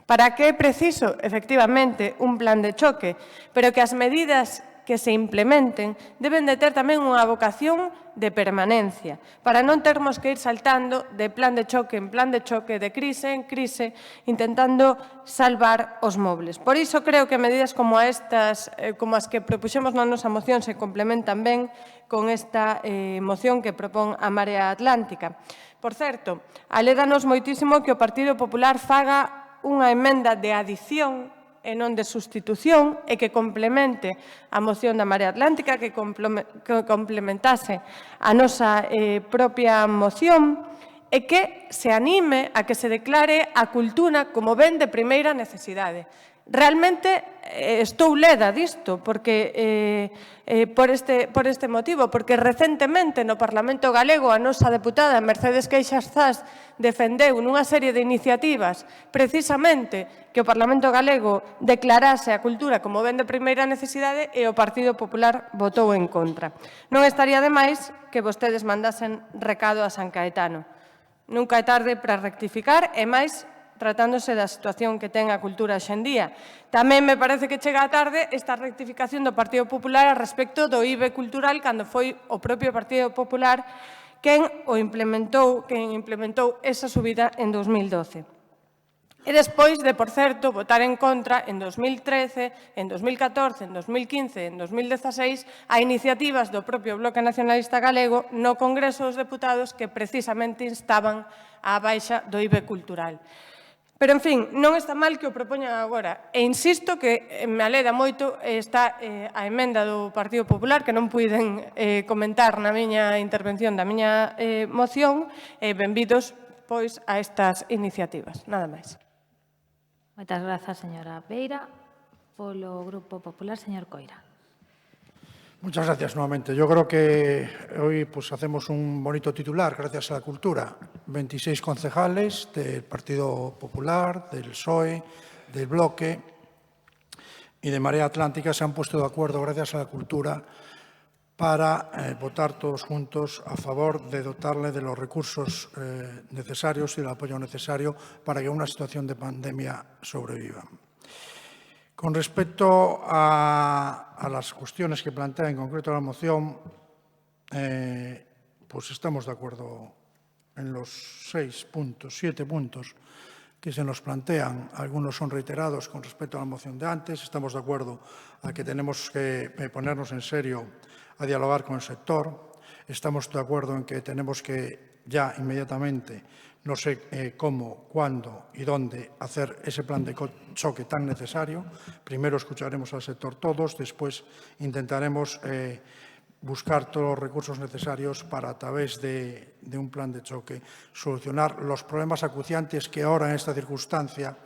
Para que é preciso, efectivamente, un plan de choque, pero que as medidas que se implementen deben de ter tamén unha vocación de permanencia, para non termos que ir saltando de plan de choque en plan de choque, de crise en crise, intentando salvar os mobles. Por iso creo que medidas como estas, como as que propuxemos na nosa moción, se complementan ben con esta moción que propón a Marea Atlántica. Por certo, alédanos moitísimo que o Partido Popular faga unha emenda de adición e non de sustitución e que complemente a moción da Marea Atlántica, que complementase a nosa propia moción e que se anime a que se declare a cultura como ben de primeira necesidade. Realmente estou leda disto, porque por este motivo, porque recentemente no Parlamento Galego a nosa deputada Mercedes Queixas Zas defendeu nunha serie de iniciativas precisamente que o Parlamento Galego declarase a cultura como ben de primeira necesidade e o Partido Popular votou en contra. Non estaría de máis que vostedes mandasen recado a San Caetano. Nunca é tarde para rectificar e máis tratándose da situación que ten a cultura hoxendía. Tamén me parece que chega a tarde esta rectificación do Partido Popular a respecto do IBE cultural cando foi o propio Partido Popular quen implementou esa subida en 2012. E despois de, por certo, votar en contra en 2013, en 2014, en 2015 e en 2016 a iniciativas do propio Bloque Nacionalista Galego no Congreso dos Deputados que precisamente instaban á baixa do IBE cultural. Pero, en fin, non está mal que o propoñan agora. E insisto que me alegra moito está a emenda do Partido Popular, que non puiden comentar na miña intervención da miña moción, e benvidos, pois, a estas iniciativas. Nada máis. Moitas grazas, señora Beira. Polo Grupo Popular, señor Coira. Muchas gracias nuevamente. Yo creo que hoy pues, hacemos un bonito titular gracias a la cultura. 26 concejales del Partido Popular, del PSOE, del Bloque y de Marea Atlántica se han puesto de acuerdo gracias a la cultura para votar todos juntos a favor de dotarle de los recursos necesarios y del apoyo necesario para que una situación de pandemia sobreviva. Con respecto a las cuestiones que plantea en concreto la moción, pues estamos de acuerdo en los 7 puntos que se nos plantean. Algunos son reiterados con respecto a la moción de antes. Estamos de acuerdo a que tenemos que ponernos en serio a dialogar con el sector. Estamos de acuerdo en que tenemos que ya inmediatamente, no sé cómo, cuándo y dónde hacer ese plan de choque tan necesario. Primero escucharemos al sector todos, después intentaremos buscar todos los recursos necesarios para, a través de un plan de choque, solucionar los problemas acuciantes que ahora en esta circunstancia,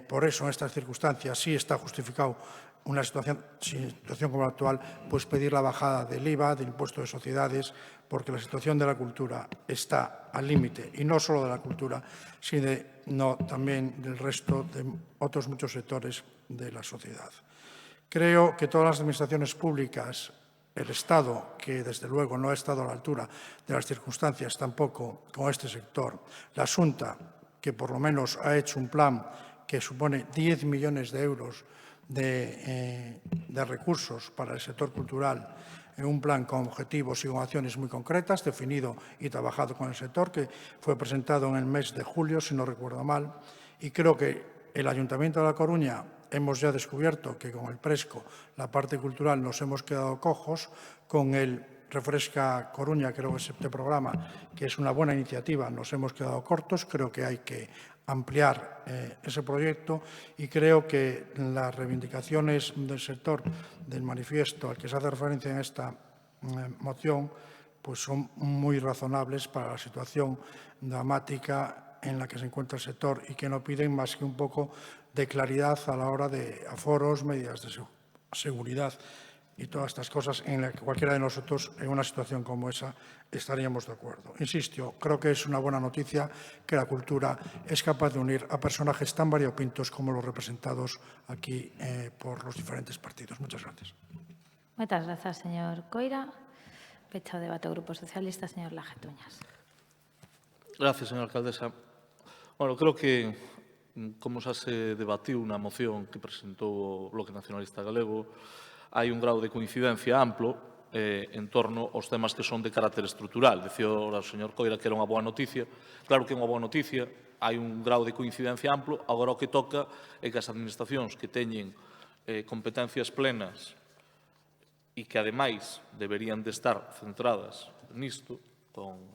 por eso en estas circunstancias sí está justificado una situación como la actual, pues pedir la bajada del IVA, del impuesto de sociedades, porque la situación de la cultura está al límite, y no solo de la cultura, sino también del resto de otros muchos sectores de la sociedad. Creo que todas las administraciones públicas, el Estado, que desde luego no ha estado a la altura de las circunstancias tampoco con este sector, la Xunta, que por lo menos ha hecho un plan que supone 10 millones de euros de recursos para el sector cultural, en un plan con objetivos y con acciones muy concretas, definido y trabajado con el sector, que fue presentado en el mes de julio, si no recuerdo mal. Y creo que el Ayuntamiento de La Coruña hemos ya descubierto que con el Presco, la parte cultural, nos hemos quedado cojos. Con el Refresca Coruña, creo que es este programa, que es una buena iniciativa, nos hemos quedado cortos. Creo que hay que ampliar ese proyecto y creo que las reivindicaciones del sector del manifiesto al que se hace referencia en esta moción pues son muy razonables para la situación dramática en la que se encuentra el sector y que no piden más que un poco de claridad a la hora de aforos, medidas de seguridad y todas estas cosas en las que cualquiera de nosotros en una situación como esa estaríamos de acuerdo. Insisto, creo que es una buena noticia que la cultura es capaz de unir a personajes tan variopintos como los representados aquí por los diferentes partidos. Muchas gracias. Muchas gracias, señor Coira. Fecha o debate do Grupo Socialista, señor Lajetuñas. Gracias, señora alcaldesa. Bueno, creo que, como xa se debatiu na moción que presentou o Bloque Nacionalista Galego, hai un grau de coincidencia amplo en torno aos temas que son de carácter estrutural. Dicía o señor Coira que era unha boa noticia. Claro que é unha boa noticia, hai un grau de coincidencia amplo. Agora o que toca é que as administracións que teñen competencias plenas e que, ademais, deberían de estar centradas nisto, con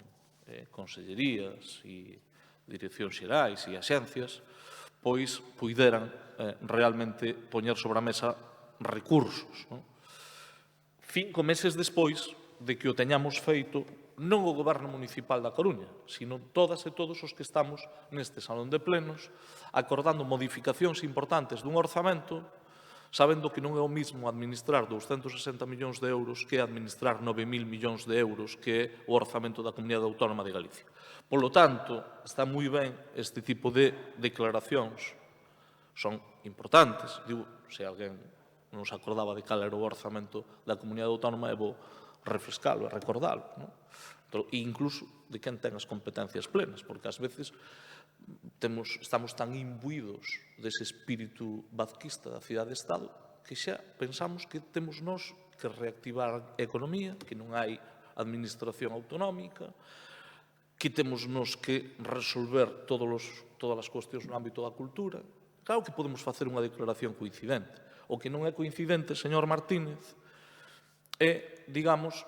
consellerías e direccións xerais e axencias, pois puideran realmente poñer sobre a mesa recursos. 5 meses despois de que o teñamos feito non o Goberno Municipal da Coruña, sino todas e todos os que estamos neste salón de plenos, acordando modificacións importantes dun orzamento, sabendo que non é o mismo administrar 260 millóns de euros que administrar 9.000 millóns de euros, que é o orzamento da Comunidade Autónoma de Galicia. Polo tanto, está moi ben este tipo de declaracións. Son importantes. Digo, se alguén non se acordaba de cal era o orzamento da Comunidade Autónoma, é bo refrescalo e recordalo. E incluso de quen ten as competencias plenas, porque ás veces estamos tan imbuídos dese espírito vazquista da cidade-estado que xa pensamos que temos nós que reactivar a economía, que non hai administración autonómica, que temos nós que resolver todas as cuestións no ámbito da cultura. Claro que podemos facer unha declaración coincidente. O que non é coincidente, señor Martínez, é, digamos,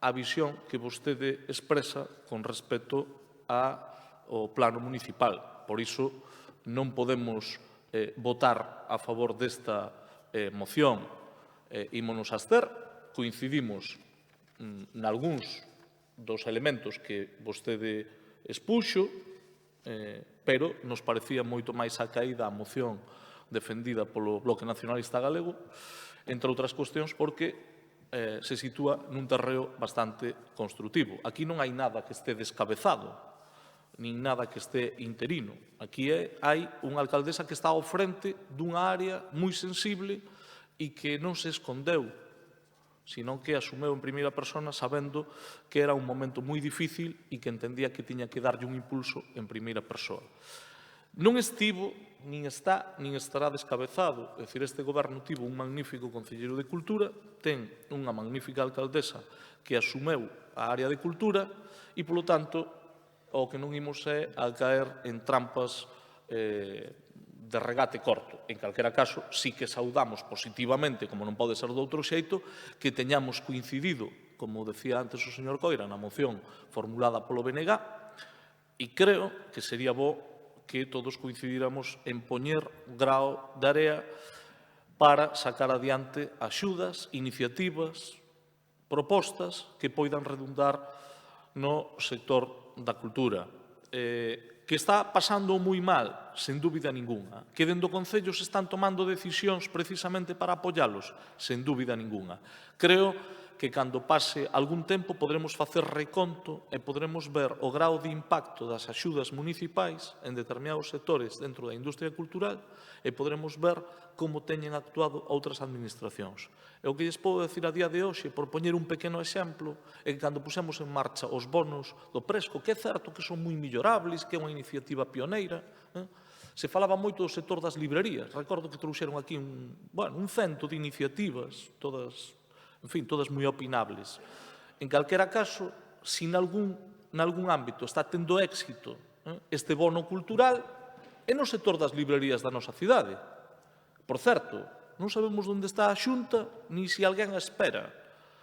a visión que vostede expresa con respecto ao plano municipal. Por iso non podemos votar a favor desta moción. Ímonos abster, coincidimos nalgúns dos elementos que vostede expuxo, pero nos parecía moito máis acaída a moción defendida polo Bloque Nacionalista Galego, entre outras cuestións porque se sitúa nun terreo bastante construtivo. Aquí non hai nada que este descabezado, nin nada que este interino. Aquí hai unha alcaldesa que está ao frente dunha área moi sensible e que non se escondeu, sino que asumeu en primeira persona sabendo que era un momento moi difícil e que entendía que tiña que darlle un impulso en primeira persoa. Non estivo, nin está, nin estará descabezado. É dicir, este goberno tivo un magnífico concelleiro de Cultura, ten unha magnífica alcaldesa que asumeu a área de Cultura e, polo tanto, o que non imos é a caer en trampas de regate corto. En calquera caso, sí que saudamos positivamente, como non pode ser de outro xeito, que teñamos coincidido, como decía antes o señor Coira, na moción formulada polo BNG, e creo que sería bo que todos coincidíramos en poñer grao de area para sacar adiante axudas, iniciativas, propostas que poidan redundar no sector da cultura. Que está pasando moi mal, sen dúbida ninguna. Que dentro do Concello se están tomando decisións precisamente para apoialos, sen dúbida ninguna. Creo que cando pase algún tempo podremos facer reconto e podremos ver o grao de impacto das axudas municipais en determinados sectores dentro da industria cultural e podremos ver como teñen actuado outras administracións. E o que lles podo decir a día de hoxe, por poñer un pequeno exemplo, é que cando pusemos en marcha os bonos do Presco, que é certo que son moi mellorables, que é unha iniciativa pioneira, se falaba moito do sector das librerías. Recordo que trouxeron aquí un cento de iniciativas, todas moi opinables. En calquera caso, se nalgún ámbito está tendo éxito este bono cultural, é no sector das librerías da nosa cidade. Por certo, non sabemos onde está a Xunta, ni se alguén a espera.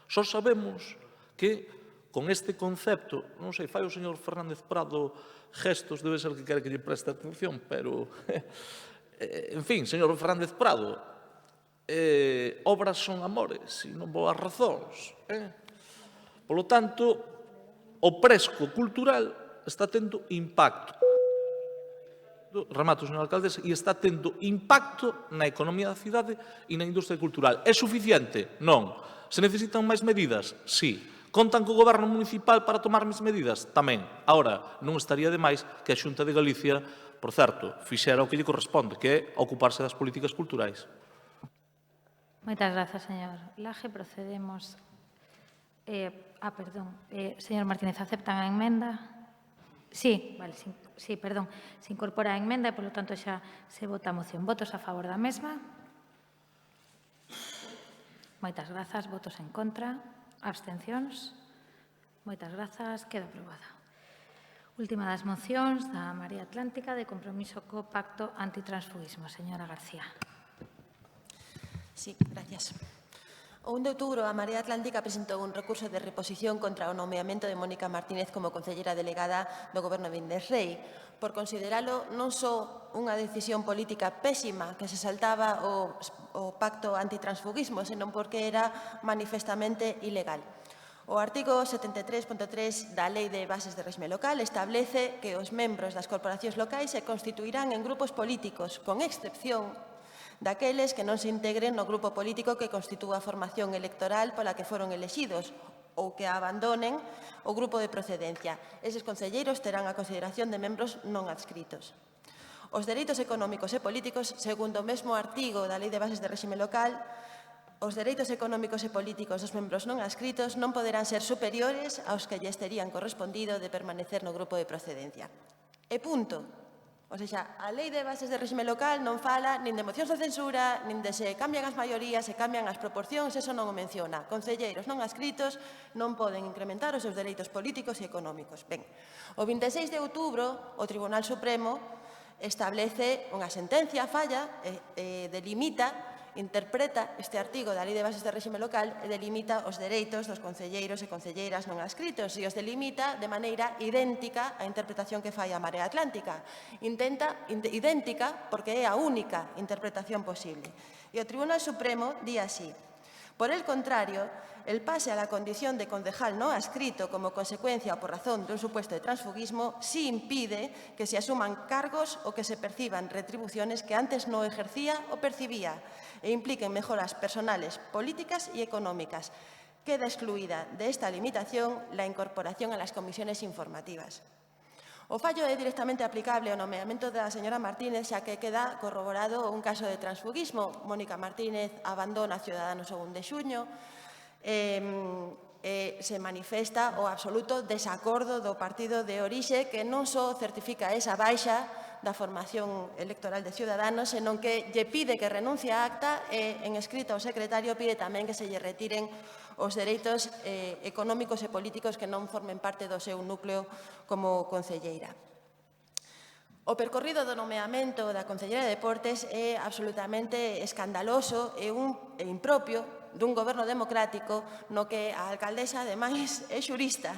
Só sabemos que con este concepto, non sei, fai o señor Fernández Prado gestos, debe ser que quere que lle preste atención, pero, en fin, señor Fernández Prado, obras son amores e non boas razóns. Polo tanto, o Presco cultural está tendo impacto. Remato, señor alcaldesa, e está tendo impacto na economía da cidade e na industria cultural. É suficiente? Non. Se necesitan máis medidas? Sí. Contan co goberno municipal para tomar máis medidas? Tamén. Ahora, non estaría de máis que a Xunta de Galicia, por certo, fixera o que lle corresponde, que é ocuparse das políticas culturais. Moitas grazas, señor Laje. Procedemos. Señor Martínez, aceptan a emenda? Sí, vale, sí, perdón. Se incorpora a emenda e, polo tanto, xa se vota a moción. Votos a favor da mesma? Moitas grazas. Votos en contra? Abstencións? Moitas grazas. Queda aprobada. Última das mocións da María Atlántica de compromiso co Pacto Antitransfugismo. Señora García. Sí, gracias. O 1 de outubro, a Marea Atlántica presentou un recurso de reposición contra o nomeamento de Mónica Martínez como concellera delegada do Goberno de Inés Rei, por consideralo non só unha decisión política pésima que se saltaba o pacto antitransfugismo, senón porque era manifestamente ilegal. O artigo 73.3 da Lei de Bases de Réxime Local establece que os membros das corporacións locais se constituirán en grupos políticos, con excepción daqueles que non se integren no grupo político que constitúa a formación electoral pola que foron elexidos ou que abandonen o grupo de procedencia. Eses concelleiros terán a consideración de membros non adscritos. Os dereitos económicos e políticos, segundo o mesmo artigo da Lei de Bases de Réxime Local, Os dereitos económicos e políticos dos membros non adscritos non poderán ser superiores aos que lles terían correspondido de permanecer no grupo de procedencia. E punto. O seja, a Lei de Bases de Réxime Local non fala nin de mocións de censura, nin de se cambian as maiorías, se cambian as proporcións, eso non o menciona. Concelleiros non adscritos non poden incrementar os seus dereitos políticos e económicos. Ben, o 26 de outubro, o Tribunal Supremo establece unha sentencia, falla, delimita, interpreta este artigo da Lei de Bases de Réxime Local e delimita os dereitos dos concelleiros e concelleiras non adscritos e os delimita de maneira idéntica á interpretación que fai a Marea Atlántica. Idéntica porque é a única interpretación posible. E o Tribunal Supremo di así: por el contrario, el pase a la condición de concejal no adscrito como consecuencia o por razón de un supuesto de transfugismo sí impide que se asuman cargos o que se perciban retribuciones que antes no ejercía o percibía e impliquen mejoras personales, políticas y económicas. Queda excluida de esta limitación la incorporación a las comisiones informativas. O fallo é directamente aplicable ao nomeamento da señora Martínez, xa que queda corroborado un caso de transfugismo. Mónica Martínez abandona Ciudadanos o 1 de xuño, se manifesta o absoluto desacordo do partido de orixe que non só certifica esa baixa da formación electoral de Ciudadanos, senón que lle pide que renuncie a acta e en escrito ao secretario pide tamén que se lle retiren os dereitos económicos e políticos que non formen parte do seu núcleo como concelleira. O percorrido do nomeamento da Concelleira de Deportes é absolutamente escandaloso e impropio dun goberno democrático no que a alcaldesa, ademais, é xurista.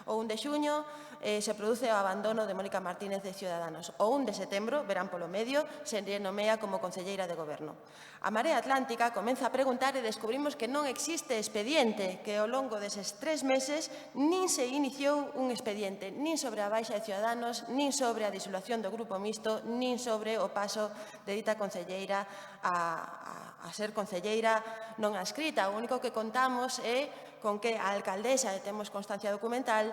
O 1 de xuño se produce o abandono de Mónica Martínez de Ciudadanos. O 1 de setembro, verán polo medio, se lle nomea como concelleira de goberno. A Marea Atlántica comeza a preguntar e descubrimos que non existe expediente, que ao longo deses 3 meses nin se iniciou un expediente, nin sobre a baixa de Ciudadanos, nin sobre a disolución do grupo mixto, nin sobre o paso de dita concelleira a ser concelleira non adscrita. O único que contamos é con que a alcaldesa, e temos constancia documental,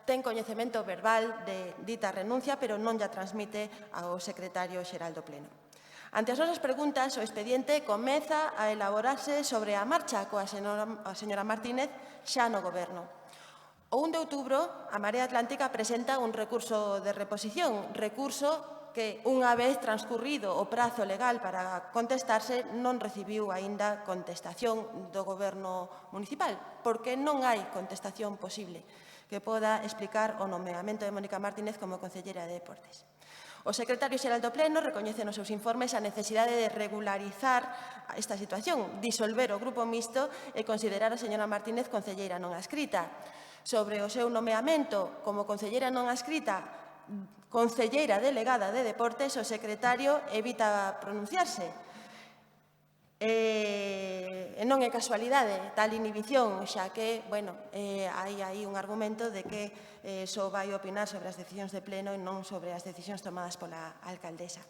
ten coñecemento verbal de dita renuncia, pero non ya transmite ao secretario xeral do Pleno. Ante as nosas preguntas, o expediente comeza a elaborarse sobre a marcha coa señora Martínez xa no goberno. O 1 de outubro, a Marea Atlántica presenta un recurso de reposición, recurso que, unha vez transcurrido o prazo legal para contestarse, non recibiu aínda contestación do goberno municipal, porque non hai contestación posible que poda explicar o nomeamento de Mónica Martínez como concelleira de Deportes. O secretario xeral do Pleno recoñece nos seus informes a necesidade de regularizar esta situación, disolver o grupo mixto e considerar a señora Martínez concelleira non adscrita. Sobre o seu nomeamento como concelleira non adscrita, concelleira delegada de Deportes, o secretario evita pronunciarse. E non é casualidade tal inhibición, xa que, hai aí un argumento de que só vai opinar sobre as decisións de pleno e non sobre as decisións tomadas pola alcaldesa.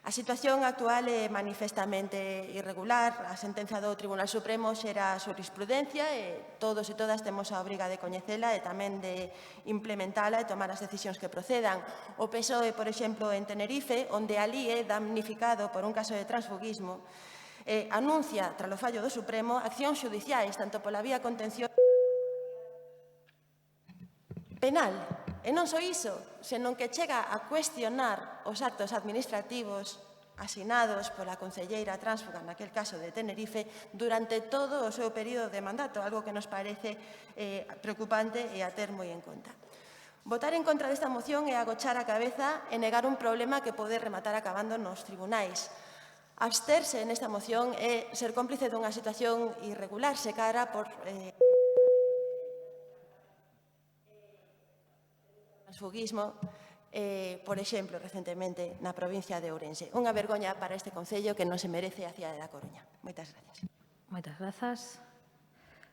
A situación actual é manifestamente irregular. A sentenza do Tribunal Supremo xera xurisprudencia e todos e todas temos a obriga de coñecela e tamén de implementala e tomar as decisións que procedan. O PSOE, por exemplo, en Tenerife, onde alí é damnificado por un caso de transfugismo, anuncia, tras o fallo do Supremo, accións xudiciais, tanto pola vía contenciosa penal. E non só iso, senón que chega a cuestionar os actos administrativos asinados pola concelleira tránsfuga, naquel caso de Tenerife, durante todo o seu período de mandato, algo que nos parece preocupante e a ter moi en conta. Votar en contra desta moción é agochar a cabeza e negar un problema que pode rematar acabando nos tribunais. Absterse nesta moción é ser cómplice dunha situación irregular, se cara por transfugismo, por exemplo, recentemente na provincia de Ourense. Unha vergoña para este concello que non se merece a cidade da Coruña. Moitas grazas. Moitas grazas.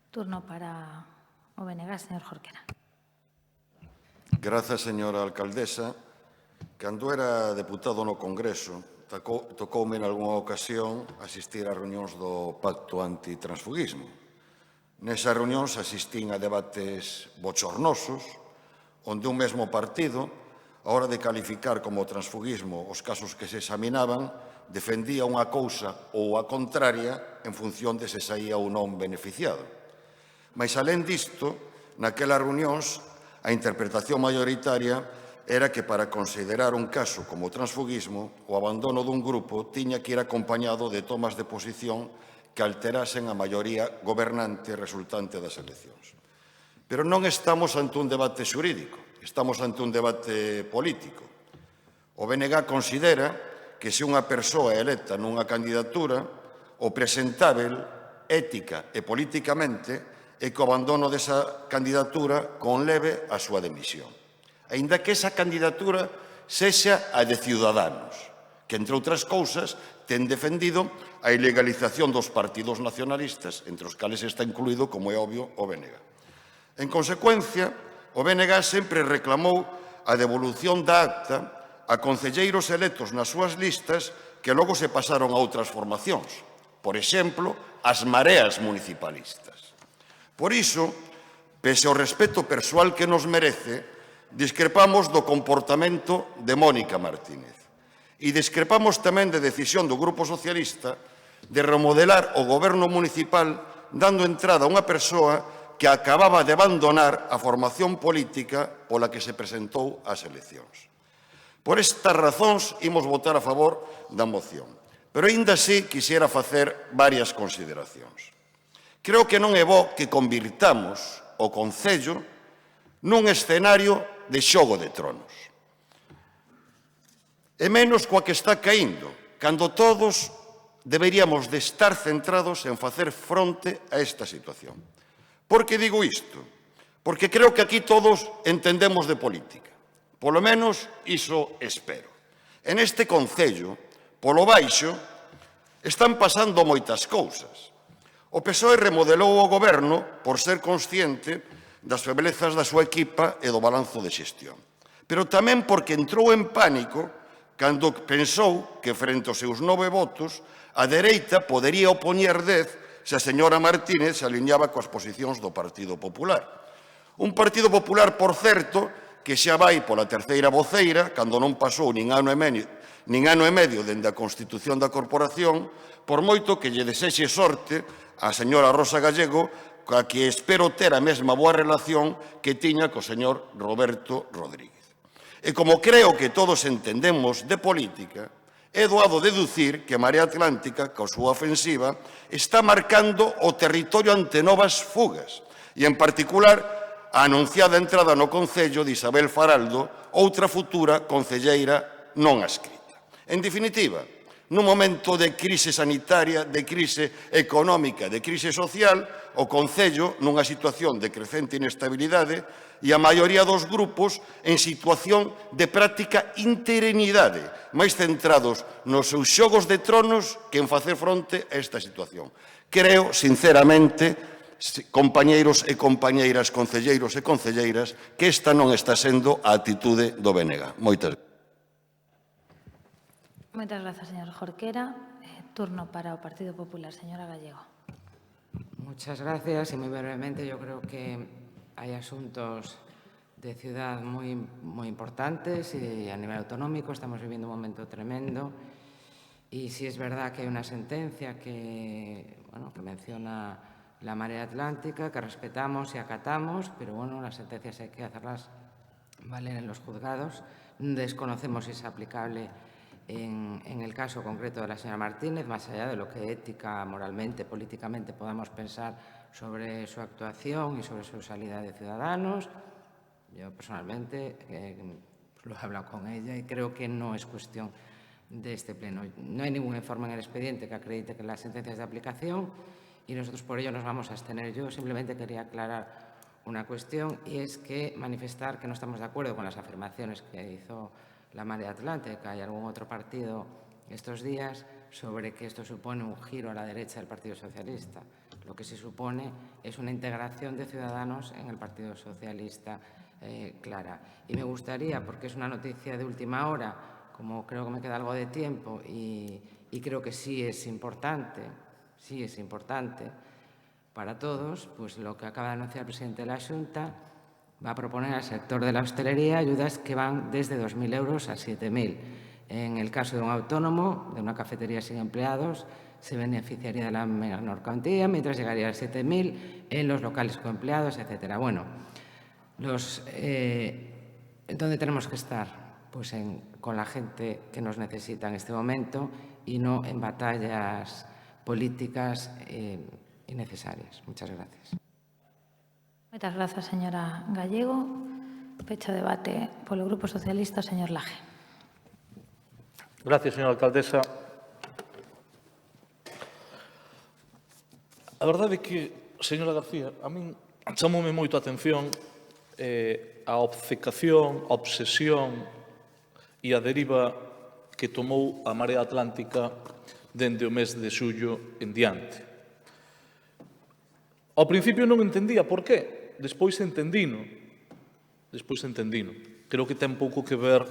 Turno para o BNG, señor Jorquera. Grazas, señora alcaldesa. Cando era deputado no Congreso, tocoume en algunha ocasión asistir a reunións do Pacto Antitransfugismo. Nesas reunións asistín a debates bochornosos, onde un mesmo partido a hora de calificar como transfugismo os casos que se examinaban, defendía unha cousa ou a contraria en función de se saía ou non beneficiado. Mais, alén disto, naquelas reunións, a interpretación mayoritaria era que para considerar un caso como transfugismo, o abandono dun grupo tiña que ir acompañado de tomas de posición que alterasen a maioría gobernante resultante das eleccións. Pero non estamos ante un debate xurídico, estamos ante un debate político. O BNG considera que se unha persoa é electa nunha candidatura, o presentável, ética e políticamente, é que o abandono desa candidatura conleve a súa demisión. Aínda que esa candidatura sexa a de Ciudadanos, que, entre outras cousas, ten defendido a ilegalización dos partidos nacionalistas, entre os cales está incluído, como é obvio, o BNG. En consecuencia, o BNG sempre reclamou a devolución da acta a concelleiros electos nas súas listas que logo se pasaron a outras formacións, por exemplo, as mareas municipalistas. Por iso, pese ao respeto persoal que nos merece, discrepamos do comportamento de Mónica Martínez. E discrepamos tamén de decisión do Grupo Socialista de remodelar o goberno municipal dando entrada a unha persoa que acababa de abandonar a formación política pola que se presentou ás eleccións. Por estas razóns, imos votar a favor da moción. Pero, aínda así, quixera facer varias consideracións. Creo que non é bo que convirtamos o Concello nun escenario de Xogo de Tronos. E menos coa que está caíndo, cando todos deberíamos de estar centrados en facer fronte a esta situación. Por que digo isto? Porque creo que aquí todos entendemos de política. Polo menos, iso espero. En este Concello, polo baixo, están pasando moitas cousas. O PSOE remodelou o goberno por ser consciente das febelezas da súa equipa e do balanzo de xestión. Pero tamén porque entrou en pánico cando pensou que, frente aos seus 9 votos, a dereita podería opoñer 10 se a señora Martínez se aliñaba coas posicións do Partido Popular. Un Partido Popular, por certo, que xa vai pola terceira voceira, cando non pasou nin ano e medio dende a constitución da corporación, por moito que lle desexe sorte a señora Rosa Gallego, coa que espero ter a mesma boa relación que tiña co señor Roberto Rodríguez. E como creo que todos entendemos de política, é doado deducir que Marea Atlántica, coa súa ofensiva, está marcando o territorio ante novas fugas, e en particular a anunciada entrada no Concello de Isabel Faraldo, outra futura concelleira non adscrita. En definitiva, nun momento de crise sanitaria, de crise económica, de crise social, o Concello nunha situación de crecente inestabilidade e a maioría dos grupos en situación de práctica interinidade, máis centrados nos seus xogos de tronos que en facer fronte a esta situación. Creo, sinceramente, compañeiros e compañeiras, concelleiros e concelleiras, que esta non está sendo a actitude do BNG. Moitas gracias. Moitas grazas, señor Jorquera. Turno para o Partido Popular, señora Gallego. Muchas gracias y muy brevemente yo creo que hay asuntos de ciudad muy importantes y a nivel autonómico estamos viviendo un momento tremendo y sí es verdad que hay una sentencia que menciona la Marea Atlántica, que respetamos y acatamos, pero bueno, las sentencias hay que hacerlas valer en los juzgados. Desconocemos si es aplicable en el caso concreto de la señora Martínez, más allá de lo que ética, moralmente, políticamente podamos pensar sobre su actuación y sobre su salida de Ciudadanos. Yo personalmente lo he hablado con ella y creo que no es cuestión de este pleno. No hay ningún informe en el expediente que acredite que la sentencia es de aplicación y nosotros por ello nos vamos a abstener. Yo simplemente quería aclarar una cuestión y es que manifestar que no estamos de acuerdo con las afirmaciones que hizo la Marea Atlántica y algún otro partido estos días sobre que esto supone un giro a la derecha del Partido Socialista. Lo que se supone es una integración de Ciudadanos en el Partido Socialista clara. Y me gustaría, porque es una noticia de última hora, como creo que me queda algo de tiempo y creo que sí es importante para todos, pues lo que acaba de anunciar el presidente de la Xunta, va a proponer al sector de la hostelería ayudas que van desde 2.000 euros a 7.000. En el caso de un autónomo, de una cafetería sin empleados, se beneficiaría de la menor cuantía, mientras llegaría a 7.000 en los locales con empleados, etc. Bueno, ¿dónde tenemos que estar? Pues con la gente que nos necesita en este momento y no en batallas políticas innecesarias. Muchas gracias. Moitas grazas, señora Gallego. Pecho debate polo Grupo Socialista, señor Laje. Gracias, señora alcaldesa. A verdade é que, señora García, a min chamoume moito a atención a obcecación, a obsesión e a deriva que tomou a Marea Atlántica dende o mes de xullo en diante. Ao principio non entendía por qué, despois entendino. Creo que ten pouco que ver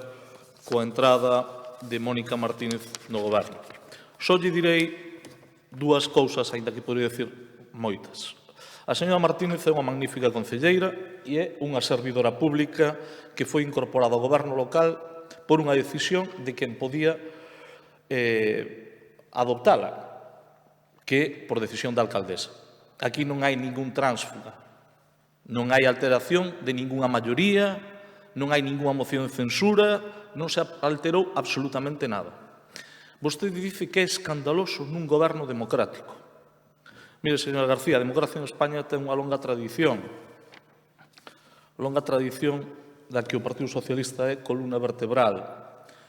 coa entrada de Mónica Martínez no goberno. Só lle direi dúas cousas, aínda que poderia decir moitas. A señora Martínez é unha magnífica concelleira e é unha servidora pública que foi incorporada ao goberno local por unha decisión de quen podía adoptala, que por decisión da alcaldesa. Aquí non hai ningún tránsfuga, non hai alteración de ningunha maioría, non hai ningunha moción de censura, non se alterou absolutamente nada. Vostede dice que é escandaloso nun goberno democrático. Mire, señora García, a democracia en España ten unha longa tradición da que o Partido Socialista é columna vertebral.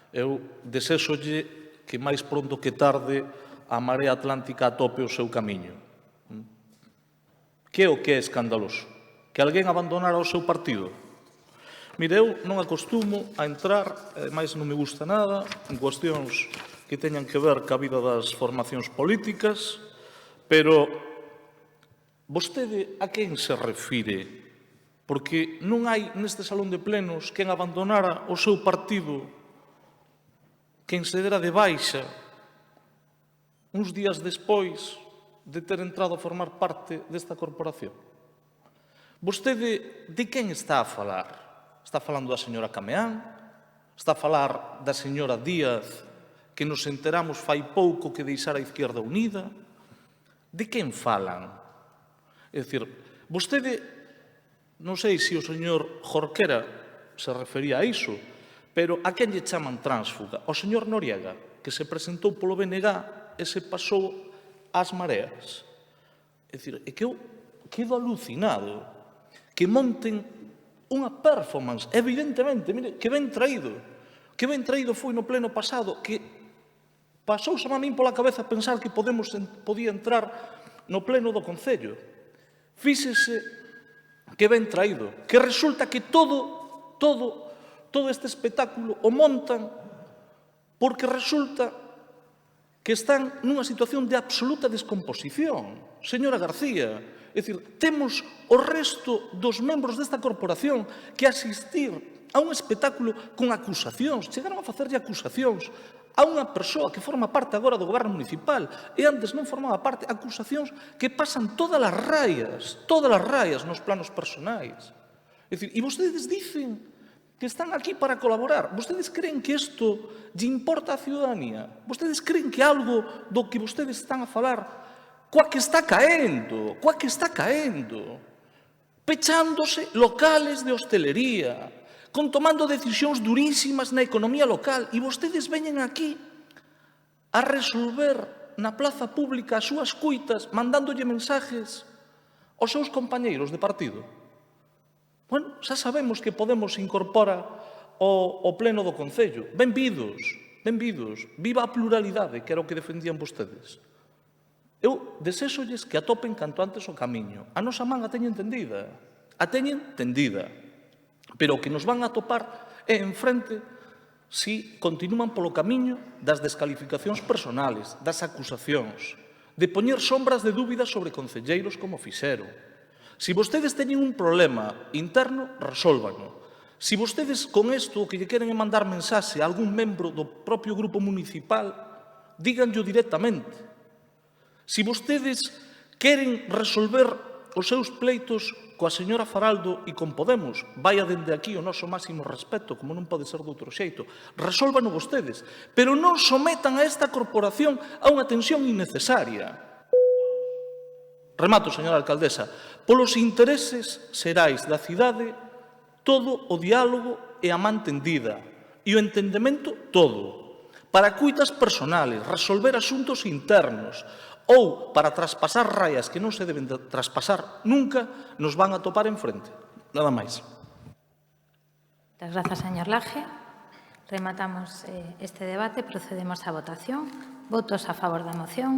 Eu deséxolle que máis pronto que tarde a Marea Atlántica atope o seu camiño. Que é o que é escandaloso? Que alguén abandonara o seu partido? Mire, eu non acostumo a entrar, máis non me gusta nada, en cuestións que teñan que ver ca vida das formacións políticas, pero vostede a quen se refire? Porque non hai neste salón de plenos quen abandonara o seu partido, quen se dera de baixa uns días despois de ter entrado a formar parte desta corporación. Vostede de quen está a falar? Está falando da señora Cameán? Está a falar da señora Díaz, que nos enteramos fai pouco que deixara a Izquierda Unida? De quen falan? É dicir, vostede, non sei se o señor Jorquera se refería a iso, pero a quen lle chaman tránsfuga? O señor Noriega, que se presentou polo BNG e se pasou ás mareas. É dicir, é que eu quedo alucinado que monten unha performance, evidentemente, mire, que ben traído foi no pleno pasado, que pasouse a min pola cabeza pensar que podía entrar no pleno do Concello. Fíxese que ben traído, que resulta que todo este espectáculo o montan porque resulta que están nunha situación de absoluta descomposición. Señora García, é dicir, temos o resto dos membros desta corporación que asistir a un espectáculo con acusacións, chegaron a facerlle acusacións a unha persoa que forma parte agora do goberno municipal e antes non formaba parte, acusacións que pasan todas as raias nos planos personais. É dicir, e vostedes dicen que están aquí para colaborar. Vostedes creen que isto lle importa á ciudadanía? Vostedes creen que algo do que vostedes están a falar coa que está caendo, pechándose locales de hostelería, tomando decisións durísimas na economía local, e vostedes veñen aquí a resolver na plaza pública as súas cuitas, mandándolle mensajes aos seus compañeiros de partido. Bueno, xa sabemos que Podemos incorpora o pleno do Concello. Benvidos. Viva a pluralidade, que era o que defendían vostedes. Eu deséxolles que atopen canto antes o camiño. A nosa man a teñen tendida. Pero o que nos van a topar é en frente si continúan polo camiño das descalificacións personales, das acusacións, de poñer sombras de dúbidas sobre concelleiros como fixeron. Si vostedes teñen un problema interno, resólvanlo. Si vostedes con isto o que lle queren é mandar mensaxe a algún membro do propio grupo municipal, díganllo directamente. Si vostedes queren resolver os seus pleitos coa señora Faraldo e con Podemos, vaya dende aquí o noso máximo respeto, como non pode ser de outro xeito, resólvano vostedes, pero non sometan a esta corporación a unha tensión innecesaria. Remato, señora alcaldesa, polos intereses xerais da cidade, todo o diálogo e a man tendida, e o entendemento todo, para cuitas personales, resolver asuntos internos, ou para traspasar raias que non se deben traspasar nunca, nos van a topar en frente. Nada máis. Muchas gracias, señor Laje. Rematamos este debate, procedemos á votación. Votos a favor da moción.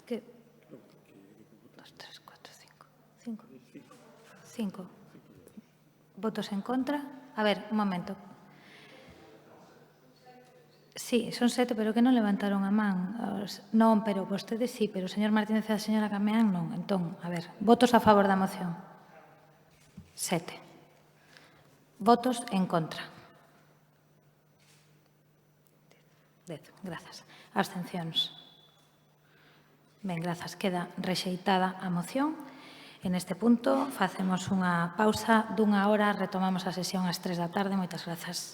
¿Qué? 2, 3, 4, 5. Votos en contra. A ver, un momento. Sí, son 7, pero que non levantaron a man. Non, pero vostedes sí, pero o señor Martínez e a señora Cameán non. Entón, a ver, votos a favor da moción. 7. Votos en contra. 10. Grazas. Abstencións. Ben, grazas. Queda rexeitada a moción. En este punto facemos unha pausa dunha hora, retomamos a sesión ás 3 da tarde. Moitas grazas.